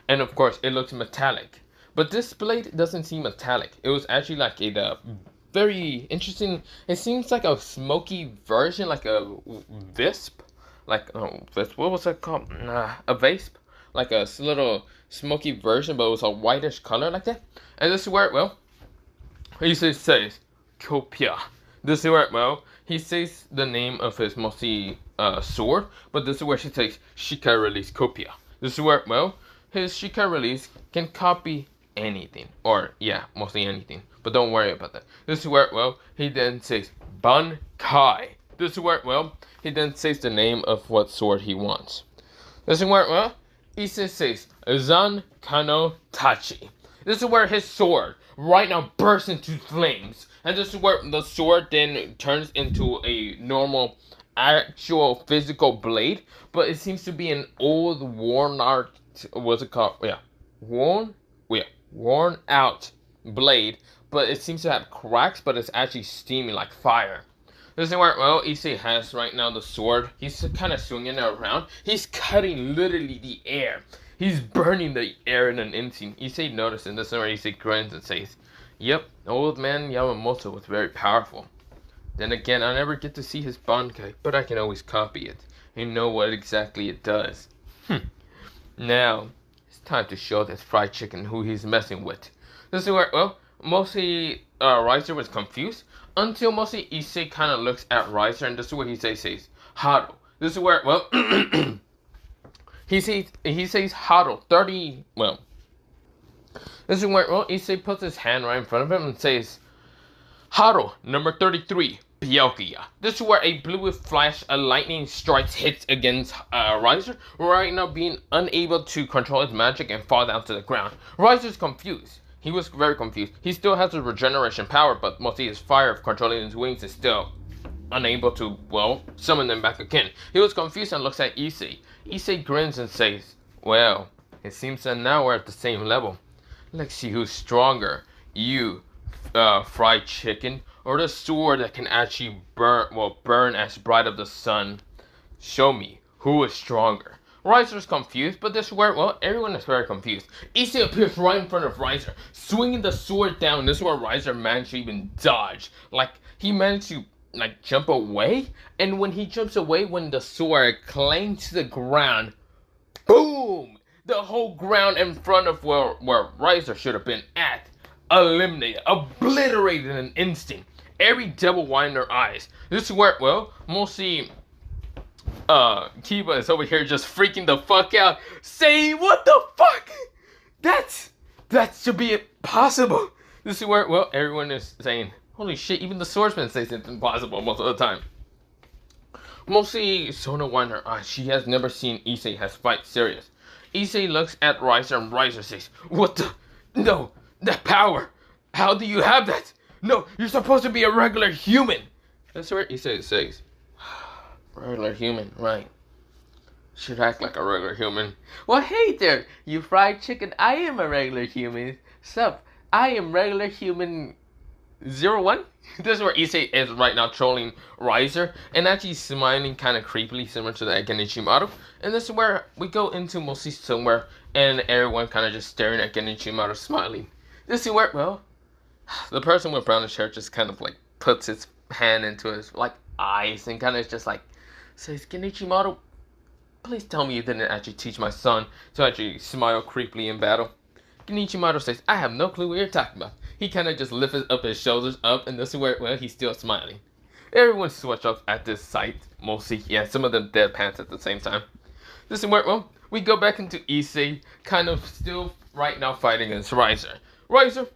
S1: And of course it looks metallic. But this blade doesn't seem metallic. It was actually like a very interesting, it seems like a smoky version, like a visp. Like, what was that called? A Vasp. like a little smoky version, but it was a whitish color like that. And this is where, well, he says, Copia. This is where, well, he says the name of his mostly sword, but this is where she says Shika release Copia. This is where, well, his Shika release can copy anything, or yeah, mostly anything. But don't worry about that. This is where, well, he then says Bankai. This is where, well, he then says the name of what sword he wants. This is where, well, Issei says Zan Kano Tachi. This is where his sword right now bursts into flames. And this is where the sword then turns into a normal, actual physical blade. But it seems to be an old, worn out, what's it called? Yeah, worn out blade. But it seems to have cracks, but it's actually steaming like fire. This is where, well, Issei has right now the sword. He's kind of swinging it around. He's cutting literally the air. He's burning the air in an instant. Issei notices, this is where Issei grins and says, "Yep, old man Yamamoto was very powerful. Then again, I never get to see his Bankai, but I can always copy it and know what exactly it does. Now, it's time to show this fried chicken who he's messing with." This is where, well, mostly Riser was confused until mostly Issei kind of looks at Riser, and this is what he says, Haru. This is where, well, he says Haru 30, well, this is where, well, Issei puts his hand right in front of him and says, Haru, number 33, Byakuya. This is where a blue flash, a lightning strikes hits against Riser, right now being unable to control his magic and fall down to the ground. Riser's confused. He was very confused. He still has his regeneration power, but mostly his fire of controlling his wings is still unable to, well, summon them back again. He was confused and looks at Issei. Issei grins and says, "Well, it seems that now we're at the same level. Let's see who's stronger. You, fried chicken, or the sword that can actually burn as bright as the sun. Show me who is stronger." Riser's confused, but this is where, well, everyone is very confused. Issei appears right in front of Riser, swinging the sword down. This is where Riser managed to even dodge. Like, he managed to, like, jump away, and when he jumps away, when the sword clangs to the ground, boom! The whole ground in front of where Riser should have been at, eliminated, obliterated in an instant. Every devil wide in their eyes. This is where, well, mostly Kiba is over here just freaking the fuck out, saying, "What the fuck? That should be impossible." This is where, well, everyone is saying, "Holy shit!" Even the swordsman says it's impossible most of the time. Mostly Sona winds her eyes. She has never seen Issei has fight serious. Issei looks at Riser and Riser says, "What the? No, that power! How do you have that? No, you're supposed to be a regular human." That's where Issei says, "Regular human, right. Should act like a regular human." "Well, hey there, you fried chicken. I am a regular human. Sup, I am regular human 01. This is where Issei is right now trolling Riser and actually smiling kind of creepily, similar to the Genichimaru. And this is where we go into mostly somewhere and everyone kind of just staring at Genichimaru smiling. This is where, well, the person with brownish hair just kind of like puts his hand into his like eyes and kind of just like says, "Genichimaru, please tell me you didn't actually teach my son to actually smile creepily in battle." Genichimaru says, "I have no clue what you're talking about." He kind of just lifts up his shoulders up, and this is where, well, he's still smiling. Everyone switched up at this sight, mostly. Yeah, some of them deadpans at the same time. This is where, well, we go back into Issei, kind of still right now fighting against Riser. Riser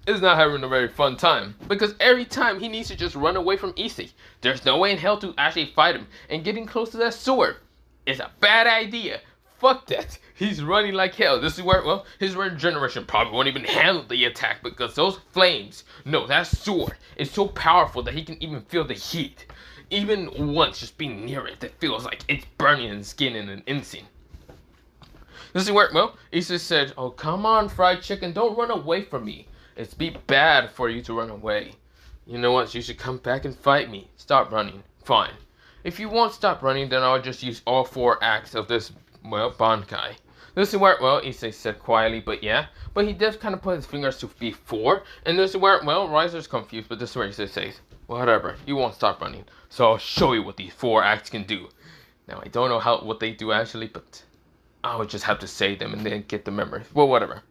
S1: is not having a very fun time, because every time he needs to just run away from Issei. There's no way in hell to actually fight him, and getting close to that sword is a bad idea. Fuck that. He's running like hell. This is where, well, his regeneration probably won't even handle the attack, because those flames, no, that sword is so powerful that he can even feel the heat. Even once just being near it, it feels like it's burning his skin in an instant. This is where, well, Issei said, "Oh, come on, fried chicken, don't run away from me. It's be bad for you to run away. You know what, you should come back and fight me. Stop running. Fine. If you won't stop running, then I'll just use all 4 acts of this, well, Bankai." This is where, well, Issei said quietly, but yeah. But he does kind of put his fingers to be 4. And this is where, well, Riser's confused, but this is where Issei says, "Whatever, you won't stop running. So I'll show you what these 4 acts can do." Now, I don't know what they do actually, but I would just have to say them and then get the memory. Well, whatever.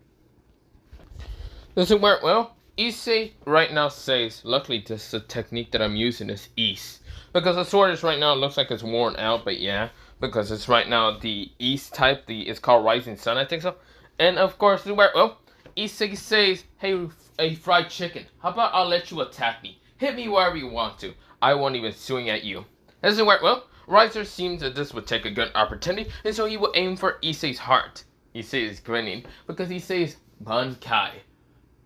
S1: Doesn't work well. Issei right now says, luckily this is the technique that I'm using is East. Because the sword is right now, it looks like it's worn out, but yeah. Because it's right now the East type, it's called Rising Sun, I think so. And of course, well, Issei says, hey, fried chicken, how about I'll let you attack me? Hit me wherever you want to. I won't even swing at you. Doesn't work well. Riser seems that this would take a good opportunity, and so he will aim for Issei's heart. Issei is grinning because he says, Bankai.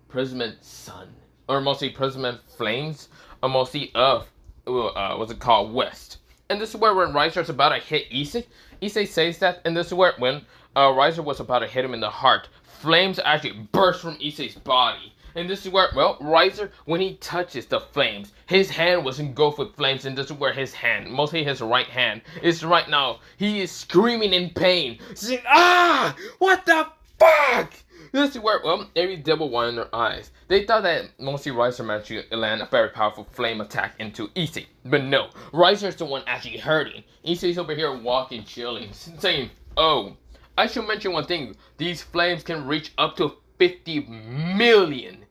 S1: Prism Sun, or mostly Prism Flames, or mostly of, what's it called, West. And this is where when Riser's about to hit Issei, Issei says that, and this is where when Riser was about to hit him in the heart, flames actually burst from Issei's body. And this is where, well, Riser, when he touches the flames, his hand was engulfed with flames, and this is where his hand, mostly his right hand, is right now, he is screaming in pain, saying, ah, what the fuck? This is where, well, every devil wanted in their eyes. They thought that mostly Riser managed to land a very powerful flame attack into Issei. But no, Riser's the one actually hurting. Issei's over here walking, chilling, saying, oh, I should mention one thing. These flames can reach up to 50 million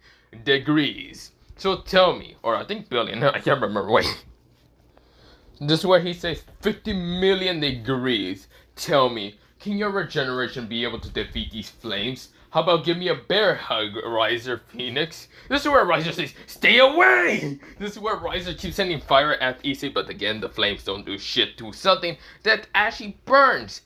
S1: degrees. So tell me, or I think billion, I can't remember, wait. This is where he says 50 million degrees. Tell me, can your regeneration be able to defeat these flames? How about give me a bear hug, Riser Phoenix? This is where Riser says, stay away! This is where Riser keeps sending fire at Issei, but again, the flames don't do shit to something that actually burns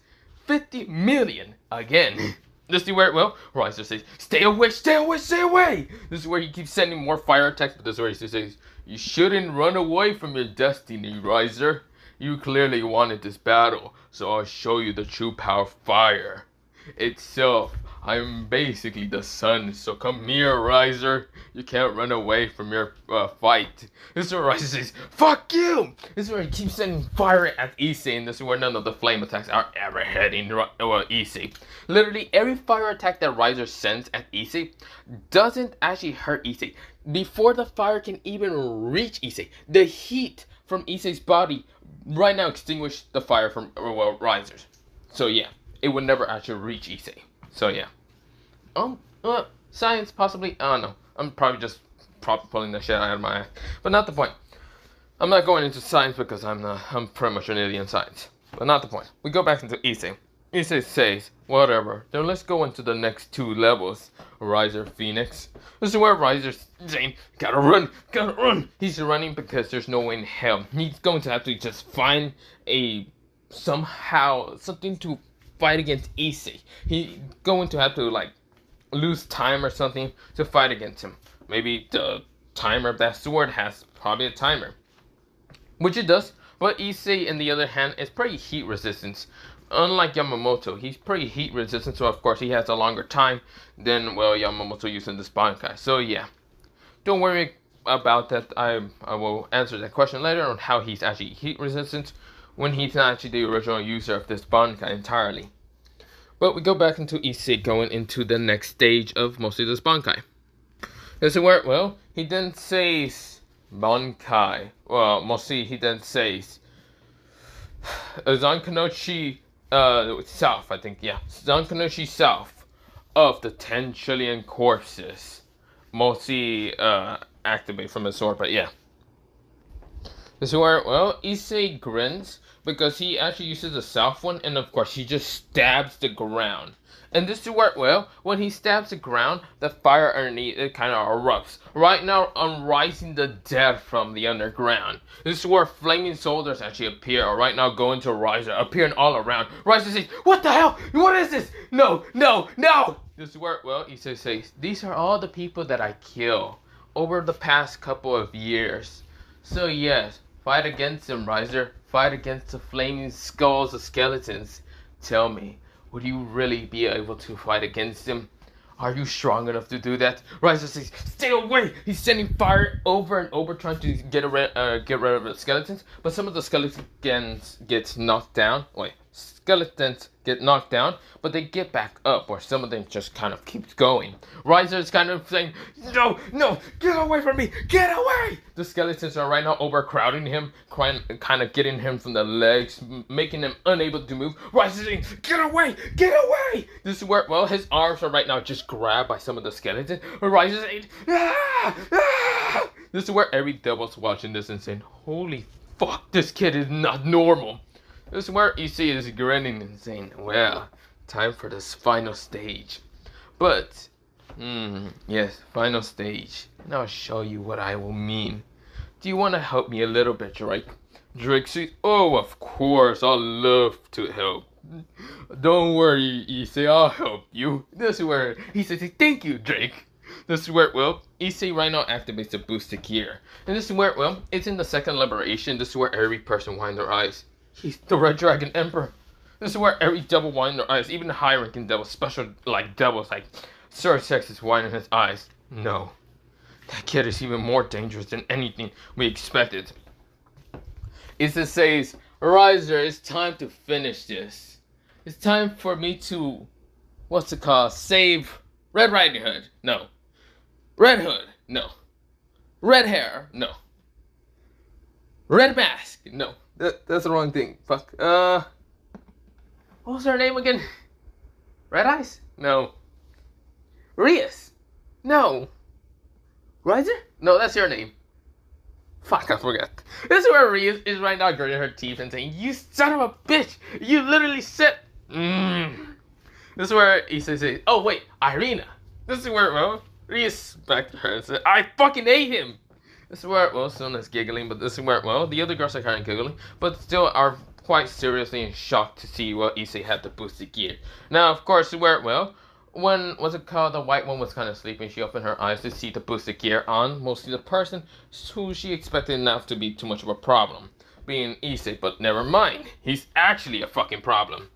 S1: 50 million again. This is where, well, Riser says, stay away, stay away, stay away! This is where he keeps sending more fire attacks, but this is where he says, you shouldn't run away from your destiny, Riser. You clearly wanted this battle, so I'll show you the true power of fire itself. I'm basically the sun, so come here, Riser. You can't run away from your fight. This is where Riser says, fuck you! This is where he keeps sending fire at Issei, and this is where none of the flame attacks are ever hitting Issei. Literally, every fire attack that Riser sends at Issei doesn't actually hurt Issei. Before the fire can even reach Issei, the heat from Issei's body right now extinguished the fire from Riser's. So yeah, it would never actually reach Issei. So yeah. Science possibly, I don't know. I'm probably just pulling the shit out of my ass. But not the point. I'm not going into science because I'm pretty much an idiot in science. But not the point. We go back into Issei. Issei says, whatever, then let's go into the next 2 levels, Riser Phoenix. This is where Riser's saying, gotta run. He's running because there's no way in hell. He's going to have to just find something to fight against Issei. He's going to have to, like, lose time or something to fight against him. Maybe the timer of that sword has probably a timer. Which it does, but Issei, on the other hand, is pretty heat resistant. Unlike Yamamoto, he's pretty heat resistant, so of course he has a longer time than, well, Yamamoto using this Bankai. So yeah, don't worry about that. I will answer that question later on how he's actually heat resistant when he's not actually the original user of this Bankai entirely. But we go back into Issei going into the next stage of mostly this Bankai. This is where, well, he then says Bankai. Well, mostly he then says Zankunochi South, I think, yeah. Zankunochi South of the 10 trillion corpses. Mostly activate from his sword, but yeah. This is where, well, Issei grins because he actually uses the south one, and of course he just stabs the ground. And this is where, well, when he stabs the ground, the fire underneath it kind of erupts. Right now, I'm rising the dead from the underground. This is where flaming soldiers actually appear, or right now going to Riser, appearing all around. Riser says, what the hell? What is this? No. This is where, well, Issei says, these are all the people that I kill over the past couple of years. So yes, fight against them, Riser. Fight against the flaming skulls of skeletons. Tell me, would you really be able to fight against them? Are you strong enough to do that? Riser says, stay away! He's sending fire over and over trying to get rid of the skeletons. But some of the skeletons get knocked down. Wait, skeletons get knocked down, but they get back up, or some of them just kind of keeps going. Riser is kind of saying, no, get away from me, get away! The skeletons are right now overcrowding him, kind of getting him from the legs, making him unable to move. Riser is saying, get away! This is where, well, his arms are right now just grabbed by some of the skeletons. Riser is saying, ah! This is where every devil's watching this and saying, holy fuck, this kid is not normal. This is where Issei is grinning and saying, well, time for this final stage. But, yes, final stage. And I'll show you what I will mean. Do you want to help me a little bit, Drake? Drake says, oh, of course, I'll love to help. Don't worry, Issei, I'll help you. This is where he says, thank you, Drake. This is where, well, Issei right now activates the boosted gear. And this is where, well, it's in the second liberation. This is where every person winds their eyes. He's the Red Dragon Emperor. This is where every devil winds their eyes. Even the high-ranking devils, special like devils like Sir Sex is winding his eyes. No. That kid is even more dangerous than anything we expected. Issei says, Riser, it's time to finish this. It's time for me to, what's it called, save Red Riding Hood. No. Red Hood. No. Red Hair. No. Red Mask. No. That's the wrong thing. Fuck. What was her name again? Red Eyes? No. Rias? No. Riser? No, that's your name. Fuck, I forgot. This is where Rias is right now gritting her teeth and saying, you son of a bitch! You literally said... This is where Issei says, oh wait, Irina. This is where, well, Rias back to her and said, I fucking hate him! This is where, well, Suna's giggling, but this is where, well, the other girls are kind of giggling, but still are quite seriously in shock to see what Issei had to boost the gear. Now, of course, where, well, when, what's it called, the white one was kind of sleeping, she opened her eyes to see the boosted gear on, mostly the person who she expected not to be too much of a problem, being Issei, but never mind, he's actually a fucking problem.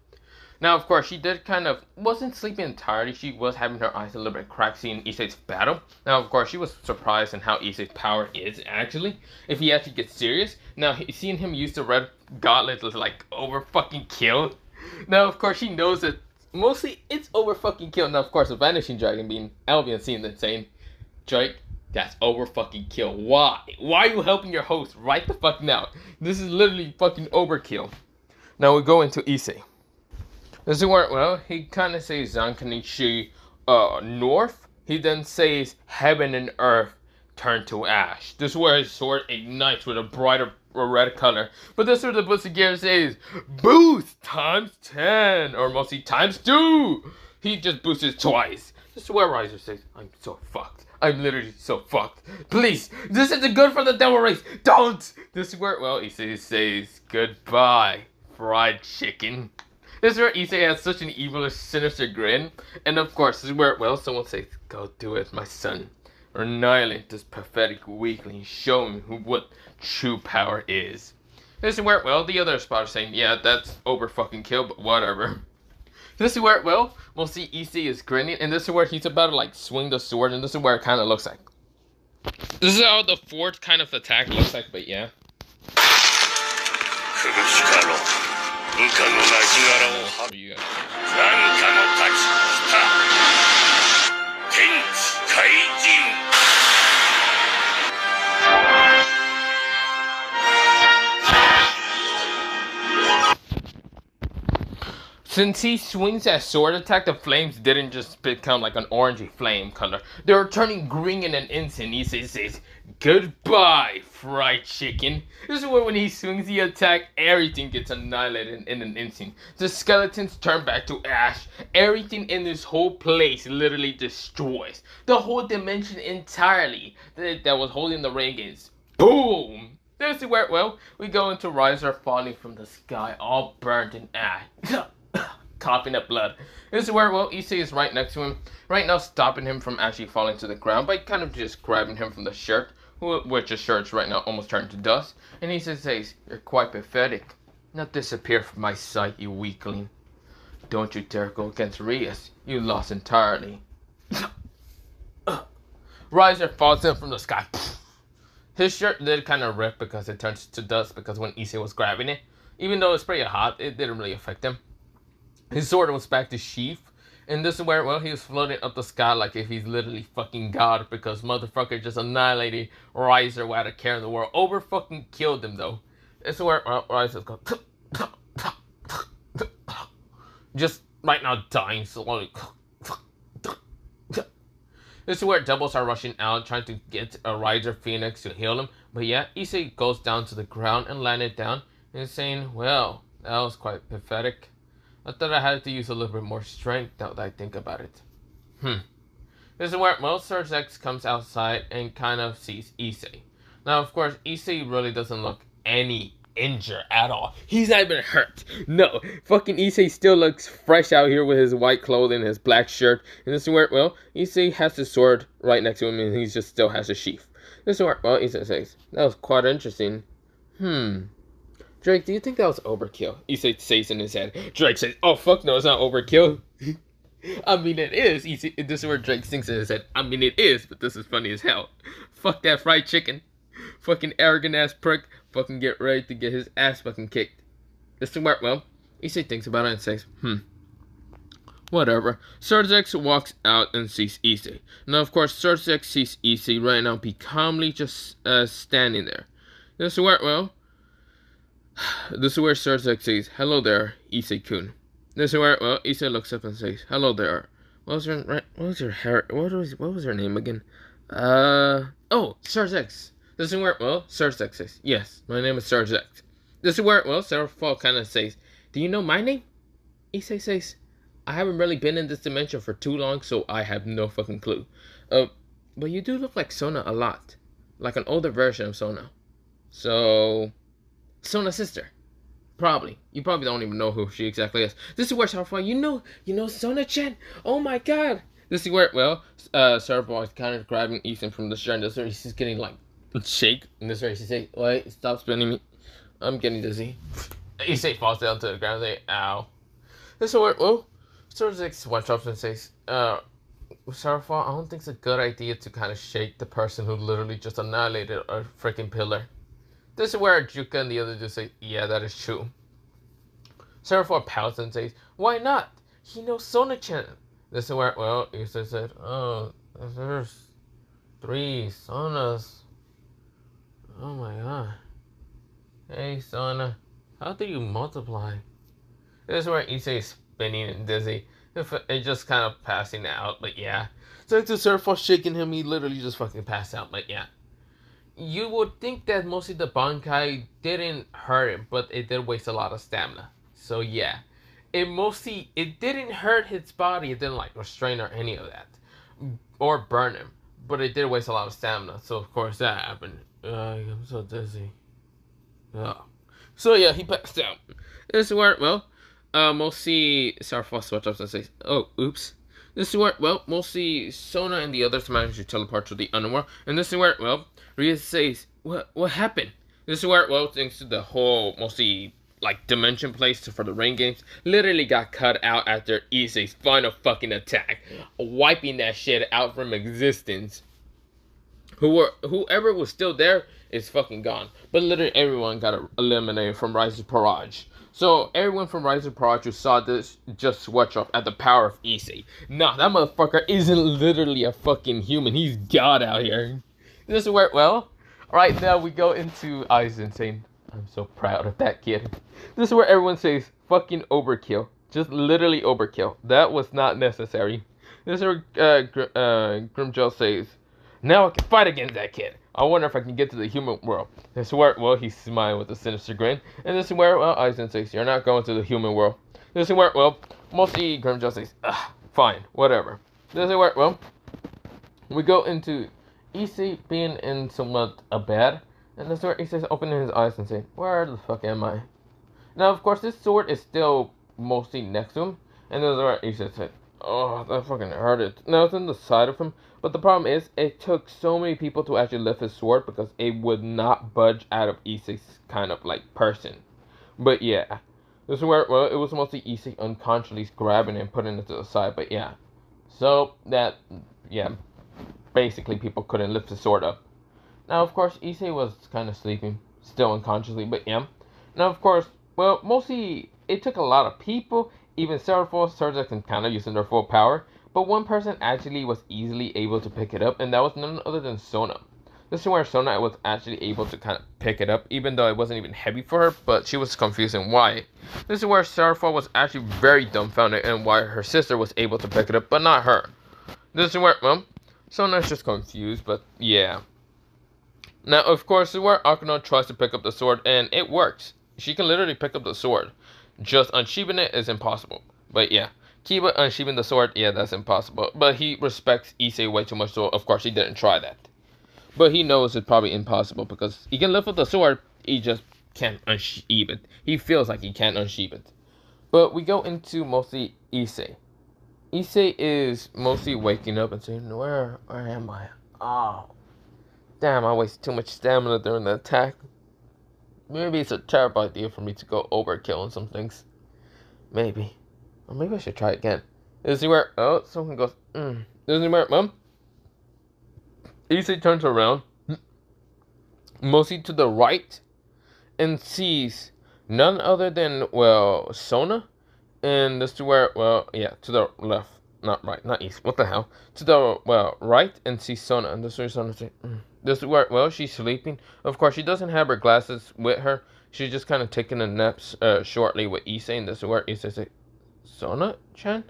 S1: Now, of course, she did kind of, wasn't sleeping entirely. She was having her eyes a little bit cracked seeing Issei's battle. Now, of course, she was surprised in how Issei's power is, actually. If he actually gets serious. Now, seeing him use the red gauntlet was like over fucking kill. Now, of course, she knows that mostly it's over fucking kill. Now, of course, the Vanishing Dragon being Albion seeing that saying, Drake, that's over fucking kill. Why? Why are you helping your host right the fuck now? This is literally fucking overkill. Now, we go into Issei. This is where, well, he kind of says Zankanichi north. He then says heaven and earth turn to ash. This is where his sword ignites with a brighter red color. But this is where the boosted gear says boost times 10 or mostly times 2. He just boosted twice. This is where Riser says, I'm so fucked. I'm literally so fucked. Please, this isn't good for the devil race. Don't. This is where, well, Issei says goodbye, fried chicken. This is where Issei has such an evil, sinister grin. And of course, this is where, well, someone says, go do it, my son. Annihilate this pathetic weakling. Show him what true power is. This is where, well, the other spot is saying, yeah, that's over fucking kill, but whatever. This is where, well, we'll see Issei is grinning. And this is where he's about to, like, swing the sword. And this is where it kind of looks like. This is how the fourth kind of attack looks like, but yeah. Since he swings that sword attack, the flames didn't just become like an orangey flame color. They were turning green in an instant. He says, goodbye, fried chicken. This is when he swings the attack, everything gets annihilated in an instant. The skeletons turn back to ash. Everything in this whole place literally destroys. The whole dimension entirely that was holding the ring is boom. This is where, well, we go into Riser falling from the sky, all burnt in ash. Coughing up blood. This is where, well, Issei is right next to him, right now stopping him from actually falling to the ground by kind of just grabbing him from the shirt, which his shirt's right now almost turned to dust. And he says, you're quite pathetic. Now disappear from my sight, you weakling. Don't you dare go against Rias. You lost entirely. Riser falls in from the sky. His shirt did kind of rip because it turns to dust because when Issei was grabbing it. Even though it's pretty hot, it didn't really affect him. His sword was back to sheath. And this is where, well, he was floating up the sky like if he's literally fucking God, because motherfucker just annihilated Riser without a care in the world. Over fucking killed him though. This is where, well, Riser's going just right now dying slowly. This is where doubles are rushing out, trying to get a Riser Phoenix to heal him. But yeah, Issei goes down to the ground and landed down and saying, well, that was quite pathetic. I thought I had to use a little bit more strength now that I think about it. This is where, well, Surge X comes outside and kind of sees Issei. Now, of course, Issei really doesn't look any injured at all. He's not even hurt. No, fucking Issei still looks fresh out here with his white clothing, his black shirt. And this is where, well, Issei has his sword right next to him and he just still has a sheath. This is where, well, Issei says, that was quite interesting. Drake, do you think that was overkill? Issei says in his head. Drake says, oh fuck no, it's not overkill. I mean it is. Issei, this is where Drake thinks in his head. I mean it is, but this is funny as hell. Fuck that fried chicken. Fucking arrogant ass prick. Fucking get ready to get his ass fucking kicked. This is where, well, Issei thinks about it and says, whatever. Surge X walks out and sees Issei. Now of course Surge X sees Issei right now be calmly just standing there. This is where, well, this is where Surge X says, hello there, Issei-kun. This is where, well, Issei looks up and says, hello there. What was her name again? Oh, Surge X. This is where, well, Surge X says, yes, my name is Surge X. This is where, well, Sarah Fall kind of says, do you know my name? Issei says, I haven't really been in this dimension for too long, so I have no fucking clue. But you do look like Sona a lot. Like an older version of Sona. So, Sona's sister. Probably. You probably don't even know who she exactly is. This is where Sarah, you know Sona-chan? Oh my god. This is where, well, Sarah is kind of grabbing Ethan from the shirt. And this is where he's getting like shake. And this is where she says, wait, stop spinning me. I'm getting dizzy. Issei falls down to the ground and says, ow. This is where, well, Surge X watch up and says, Sarah, I don't think it's a good idea to kind of shake the person who literally just annihilated a freaking pillar. This is where Juka and the other just say, yeah, that is true. Seraphor pouts and says, why not? He knows Sona-chan. This is where, well, Issei said, oh, there's 3 Sonas. Oh my god. Hey, Sona, how do you multiply? This is where Issei is spinning and dizzy. It's just kind of passing out, but yeah. So to Seraphor shaking him, he literally just fucking passed out, but yeah. You would think that mostly the Bankai didn't hurt him, but it did waste a lot of stamina. So yeah, it didn't hurt his body. It didn't like restrain or any of that, or burn him. But it did waste a lot of stamina. So of course that happened. I'm so dizzy. Oh. So yeah, he passed out. This is where, well, mostly Sarfos switch up and says, oh, oops. This is where, well, mostly Sona and the others managed to teleport to the underworld. And this is where, well, Rhea says, what happened? This is where, well, thanks to the whole, mostly, like, dimension place for the rain games, literally got cut out after Issei's final fucking attack, wiping that shit out from existence. Whoever was still there is fucking gone. But literally everyone got eliminated from Rise of Parage. So everyone from Rise of Parage who saw this just switch off at the power of Issei. Nah, that motherfucker isn't literally a fucking human. He's God out here. This is where, well, right now we go into Aizen saying, I'm so proud of that kid. This is where everyone says, fucking overkill. Just literally overkill. That was not necessary. This is where Grimjaw says, now I can fight against that kid. I wonder if I can get to the human world. This is where, well, he's smiling with a sinister grin. And this is where, well, Aizen says, you're not going to the human world. This is where, well, mostly Grimjaw says, fine, whatever. This is where, well, we go into Issei being in somewhat a bed. And this is where Issei's opening his eyes and saying, where the fuck am I? Now, of course, this sword is still mostly next to him. And this is where Issei said, oh, that fucking hurted. Now, it's on the side of him. But the problem is, it took so many people to actually lift his sword because it would not budge out of Issei's kind of like person. But yeah, this is where, well, it was mostly Issei unconsciously grabbing it and putting it to the side. But yeah, so that, yeah, basically people couldn't lift the sword up. Now, of course, Issei was kind of sleeping, still unconsciously, but yeah. Now, of course, well, mostly it took a lot of people, even several soldiers can kind of using their full power, but one person actually was easily able to pick it up, and that was none other than Sona. This is where Sona was actually able to kind of pick it up, even though it wasn't even heavy for her, but she was confusing why. This is where Starfall was actually very dumbfounded and why her sister was able to pick it up, but not her. This is where, well, Sona's just confused, but yeah. Now, of course, this is where Akano tries to pick up the sword, and it works. She can literally pick up the sword. Just unsheathing it is impossible. But yeah, Kiba unsheathing the sword, yeah, that's impossible. But he respects Issei way too much, so of course he didn't try that. But he knows it's probably impossible because he can lift up the sword, he just can't unsheath it. He feels like he can't unsheath it. But we go into mostly Issei. Issei is mostly waking up and saying, where am I? Oh, damn, I wasted too much stamina during the attack. Maybe it's a terrible idea for me to go overkill on some things. Maybe. Or maybe I should try again. This is where, oh, someone goes, This is where, Mom? Issei turns around, mostly to the right, and sees none other than, well, Sona. And this is where, well, yeah, to the left. Not right, not east. What the hell? To the, well, right, and sees Sona. And this is where Sona says, This is where, well, she's sleeping. Of course, she doesn't have her glasses with her. She's just kind of taking a nap shortly with Issei. And this is where Issei says, Sona-chan?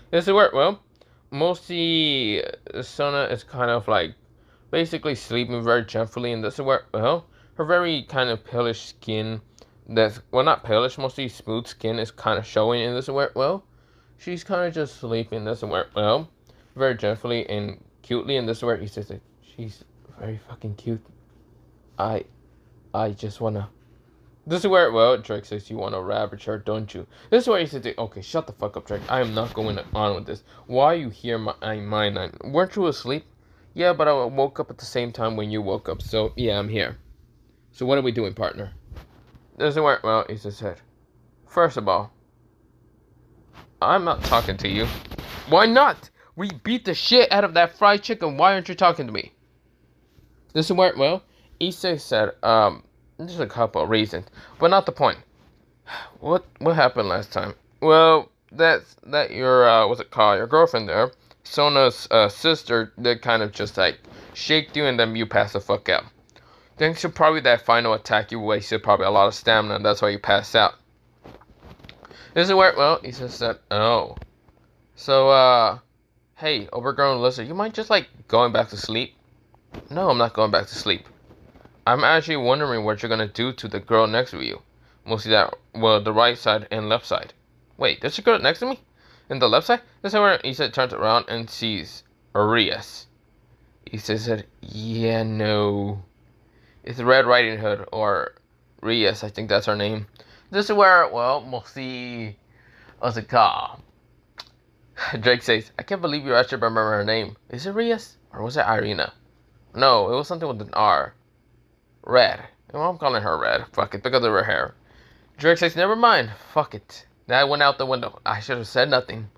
S1: This is where, well, mostly Sona is kind of like basically sleeping very gently. And this is where, well, her very kind of palish skin, that's, well, not palish, mostly smooth skin is kind of showing. And this is where, well, she's kind of just sleeping. This is where, well, very gently and cutely. And this is where he says, like, she's very fucking cute. I just wanna. This is where, well, Drake says, you wanna ravage her, don't you? This is where he says, okay, shut the fuck up, Drake. I am not going on with this. Why are you here, mine? Weren't you asleep? Yeah, but I woke up at the same time when you woke up. So, yeah, I'm here. So what are we doing, partner? This is where, well, he said, first of all, I'm not talking to you. Why not? We beat the shit out of that fried chicken. Why aren't you talking to me? This is where, well, Issei said, there's a couple of reasons, but not the point. What happened last time? Well, that your, what's it called? Your girlfriend there, Sona's sister, did kind of just like shake you and then you pass the fuck out. Thanks to probably that final attack, you wasted probably a lot of stamina, and that's why you passed out. This is where, well, he said, oh. So, hey, overgrown lizard, you mind just, like, going back to sleep? No, I'm not going back to sleep. I'm actually wondering what you're gonna do to the girl next to you. Mostly that, well, the right side and left side. Wait, there's a girl next to me? In the left side? This is where Issa turns around and sees Arias. Issa said, yeah, no. It's Red Riding Hood, or Rias, I think that's her name. This is where, well, mostly, what's it called? Drake says, I can't believe you actually remember her name. Is it Rias? Or was it Irina? No, it was something with an R. Red. Well, I'm calling her Red. Fuck it, because of her hair. Drake says, never mind. Fuck it. That went out the window. I should have said nothing.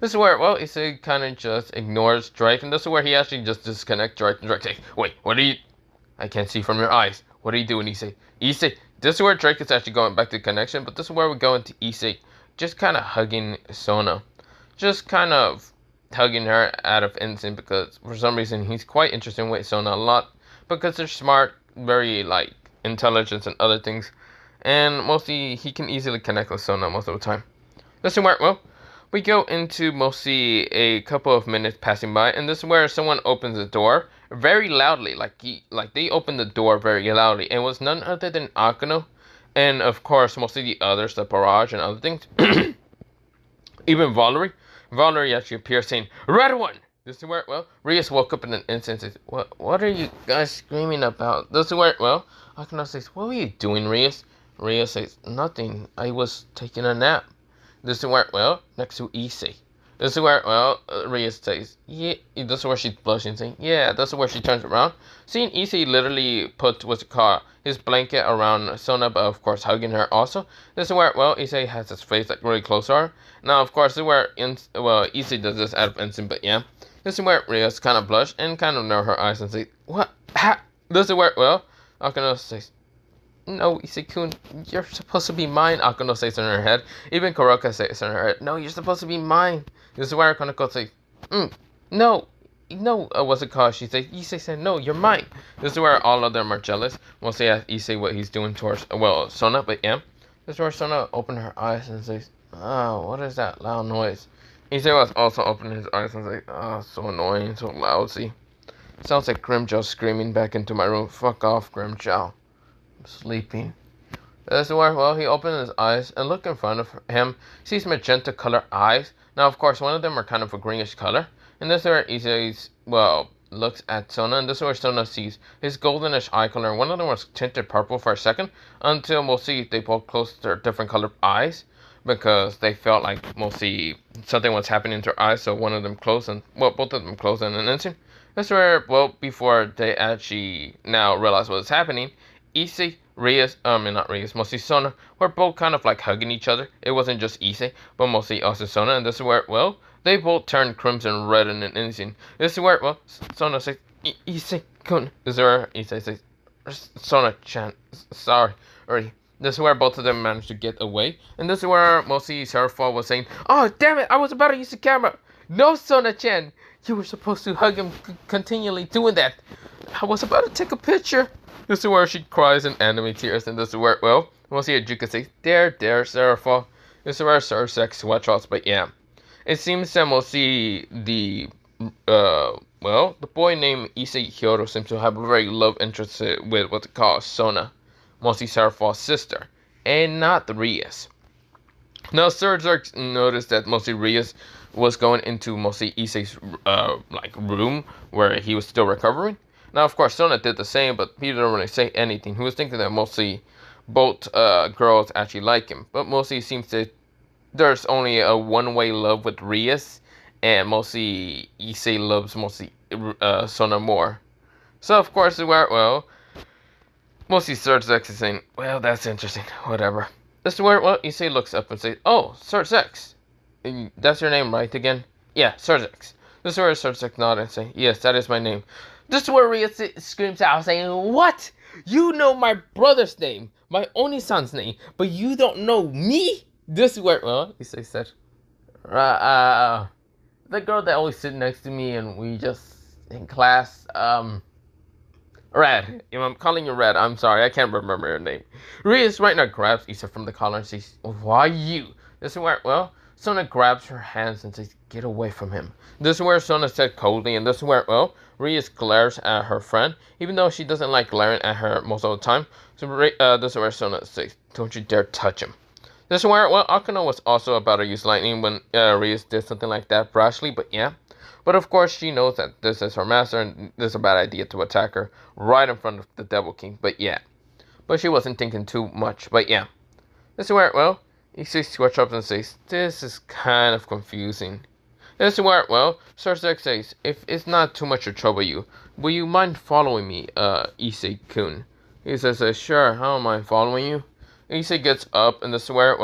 S1: This is where, well, Issei kind of just ignores Drake, and this is where he actually just disconnects Drake, and Drake says, wait, what are you... I can't see from your eyes. What are you doing, Issei? Issei, this is where Drake is actually going back to connection, but this is where we go into Issei, just kind of hugging Sona. Just kind of hugging her out of innocence, because for some reason he's quite interested with Sona a lot, because they're smart, very, like, intelligent and other things, and mostly he can easily connect with Sona most of the time. This is where, well, we go into mostly a couple of minutes passing by, and this is where someone opens the door very loudly, like they opened the door very loudly, and it was none other than Akano, and of course mostly the others, the barrage and other things. Even Valerie actually appears saying, Red One! This is where, well, Rias woke up in an instant and says, what are you guys screaming about? This is where, well, Akano says, what were you doing, Rias? Rias says, nothing, I was taking a nap. This is where, well, next to Issei. This is where, well, Rias says, yeah, this is where she's blushing, saying, yeah, this is where she turns around. Seeing Issei literally put, what's it called, his blanket around Sona, but of course hugging her also. This is where, well, Issei has his face like really close to her. Now, of course, this is where, Issei does this out of instinct, but yeah. This is where Rias kind of blush and kind of narrow her eyes and say, what? Ha? This is where, well, Akano says, No, Issei-kun, you're supposed to be mine, Akano says in her head. Even Kuroka says in her head, no, you're supposed to be mine. This is where Konako says, no, what's it called? She says, Issei said, no, you're mine. This is where all of them are jealous. Mostly ask Issei what he's doing towards, Sona, but yeah. This is where Sona opened her eyes and says, oh, what is that loud noise? Issei was also opening his eyes and says, oh, so annoying, so lousy. Sounds like Grimjow screaming back into my room. Fuck off, Grimjow. I'm sleeping. This is where, he opened his eyes and look in front of him. Sees magenta color eyes. Now, of course, one of them are kind of a greenish color. And this is where Issei, looks at Sona. And this is where Sona sees his goldenish eye color. One of them was tinted purple for a second. Until we'll see they both closed their different colored eyes. Because they felt like mostly something was happening to their eyes. So one of them closed and, both of them closed in an instant. That's where, before they actually now realize what's happening, Issei, mostly Sona, were both kind of like hugging each other. It wasn't just Issei, but mostly also Sona, and this is where, they both turned crimson red in an instant. This is where, Sona says, Issei-kun. This is where Issei says, Sona-chan, sorry, already. This is where both of them managed to get away, and this is where mostly Serapha was saying, oh, damn it, I was about to use the camera. No, Sona-chan. You were supposed to hug him continually doing that. I was about to take a picture. This is where she cries in anime tears. And this is where, we'll see Ajuka say, there, Serapha. This is where Sursex sweatshirts, but yeah. It seems that we'll see the boy named Issei Hyodo seems to have a very love interest with what they call Sona. Mostly Serapha's sister. And not Rias. Now, Sursex noticed that mostly Rias was going into mostly Issei's room where he was still recovering. Now, of course, Sona did the same, but he didn't really say anything. He was thinking that mostly both girls actually like him, but mostly it seems that there's only a one-way love with Rias, and mostly Issei loves mostly Sona more. So, of course, mostly Sursex is saying, well, that's interesting, whatever. This is where, Issei looks up and says, oh, Sursex. That's your name, right, again? Yeah, Sursex. This is where Sursex nodded and say, yes, that is my name. This is where Rhea screams out saying, what? You know my brother's name, my only son's name, but you don't know me? This is where, Issei said, the girl that always sit next to me and we just, in class, Red. I'm calling you Red. I'm sorry, I can't remember your name. Rhea right now grabs Issei from the collar and says, why you? This is where, Sona grabs her hands and says, get away from him. This is where Sona said coldly, and this is where, Rhea glares at her friend, even though she doesn't like glaring at her most of the time. So this is where Sona says, don't you dare touch him. This is where, Akano was also about to use lightning when Rhea did something like that brashly, but yeah. But of course, she knows that this is her master, and this is a bad idea to attack her right in front of the Devil King, but yeah. But she wasn't thinking too much, but yeah. This is where, Issei switches up and says, this is kind of confusing. This is where, Sursex says, if it's not too much to trouble you, will you mind following me, Issei-kun? He says, sure, I don't mind following you. Issei gets up, and this is where,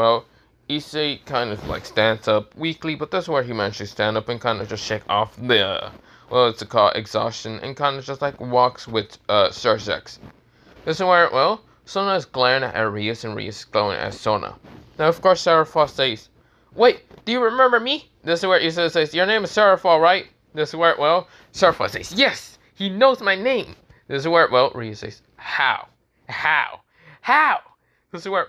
S1: Issei kind of like stands up weakly, but this is where he managed to stand up and kind of just shake off the, it's called exhaustion, and kind of just like walks with, Sursex. This is where, Sona is glaring at Rias, and Rias is glaring at Sona. Now, of course, Serapha says, wait, do you remember me? This is where Issei says, your name is Serapha, right? This is where, Serapha says, yes, he knows my name. This is where, Rias says, how? This is where,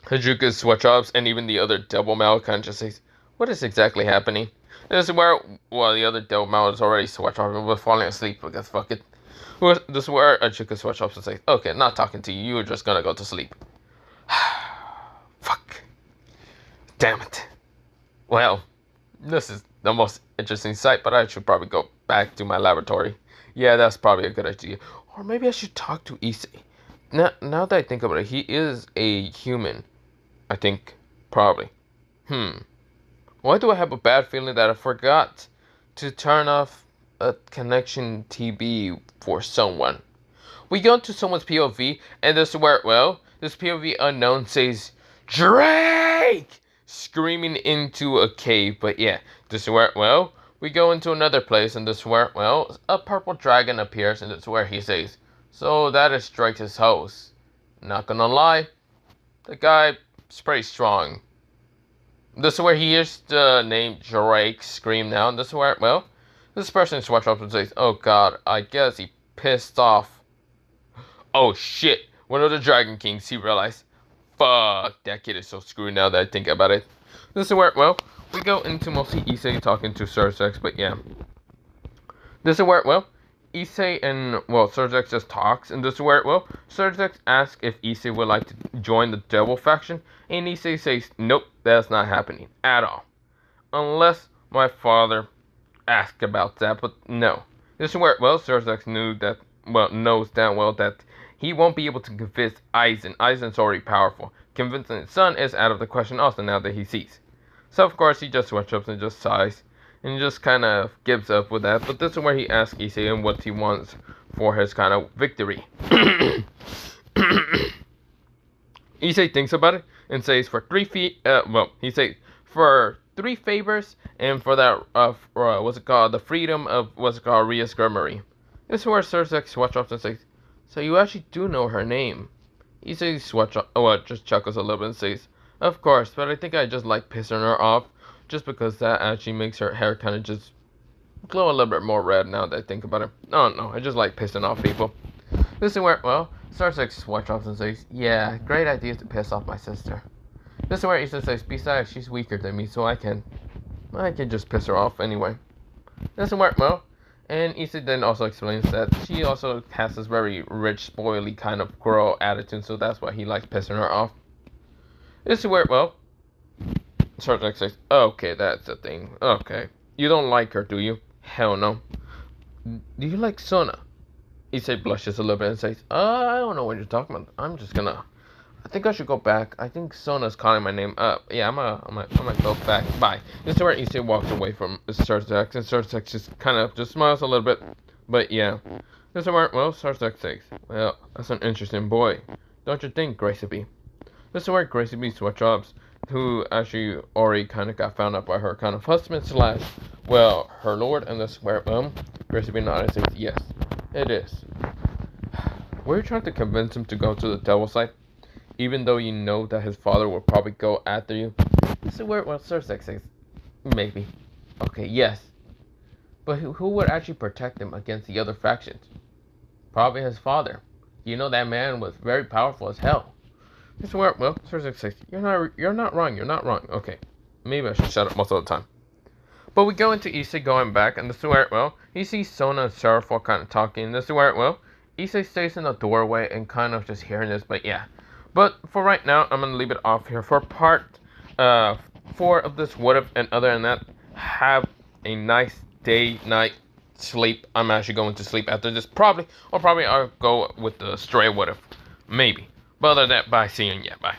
S1: Hajuka's sweatshops and even the other Devil Mal kind of just says, what is exactly happening? This is where, the other Devil Mal is already sweatshopping and was falling asleep because fuck it. This is where Hajuka sweatshops and says, okay, not talking to you, you're just gonna go to sleep. Fuck. Damn it. Well, this is the most interesting sight, but I should probably go back to my laboratory. Yeah, that's probably a good idea. Or maybe I should talk to Issei. Now that I think about it, he is a human. I think. Probably. Why do I have a bad feeling that I forgot to turn off a connection TB for someone? We go into someone's POV, and this is where, this POV unknown says, Drake! Screaming into a cave, but yeah, this is where, we go into another place, and this is where, a purple dragon appears, and this is where he says, so that is Drake's house. Not gonna lie, the guy is pretty strong. This is where he hears the name Drake scream now. And this is where, well, this person swatches up and says, "Oh God, I guess he pissed off." Oh shit! One of the Dragon Kings. He realized, fuck, that kid is so screwed now that I think about it. This is where, well, we go into mostly Issei talking to Sosuke, but yeah. This is where, well, Issei and, well, Sosuke just talks, and this is where, well, Sosuke asks if Issei would like to join the devil faction, and Issei says, nope, that's not happening at all. Unless my father asked about that, but no. This is where, well, Sosuke knows damn well that he won't be able to convince Aizen. Aizen's already powerful. Convincing his son is out of the question also now that he sees. So, of course, he just switches up and just sighs. And he just kind of gives up with that. But this is where he asks Issei and what he wants for his kind of victory. Issei thinks about it and says for 3 feet. He says for 3 favors and for that, the freedom of Ria's Grummery. This is where Sosuke swatches up and says, so you actually do know her name. Issei just chuckles a little bit and says, of course, but I think I just like pissing her off. Just because that actually makes her hair kind of just glow a little bit more red now that I think about it. No, I just like pissing off people. This is where, well, Sosuke swatches off and says, yeah, great idea to piss off my sister. This is where Issei says, besides, she's weaker than me, so I can just piss her off anyway. This is where, well, and Issei then also explains that she also has this very rich, spoily kind of girl attitude, so that's why he likes pissing her off. This is where, well, Sosuke says, okay, that's the thing. Okay. You don't like her, do you? Hell no. Do you like Sona? Issei blushes a little bit and says, I don't know what you're talking about. I think I should go back. I think Sona's calling my name up. Yeah, I'm gonna go back. Bye. This is where Issei walks away from Sosuke, and Sosuke just kind of just smiles a little bit. But yeah. This is where, well, Sosuke says, well, that's an interesting boy. Don't you think, Gracie B? This is where Gracie B switch ups, who actually already kind of got found out by her kind of husband / well, her lord, and this is where, Gracie B nodded and says, yes, it is. Were you trying to convince him to go to the devil side, even though you know that his father will probably go after you? This is where, well, Sosuke says, maybe. Okay, yes. But who would actually protect him against the other factions? Probably his father. You know that man was very powerful as hell. This is where, well, Sosuke says, you're not wrong. Okay, maybe I should shut up most of the time. But we go into Issei going back, and this is where, well, he sees Sona and Sorrowful kind of talking. This is where, well, Issei stays in the doorway and kind of just hearing this, but yeah. But for right now, I'm going to leave it off here for part 4 of this What If, and other than that, have a nice day, night, sleep. I'm actually going to sleep after this, probably, or probably I'll go with the stray What If, maybe. But other than that, bye, see you, yeah, bye.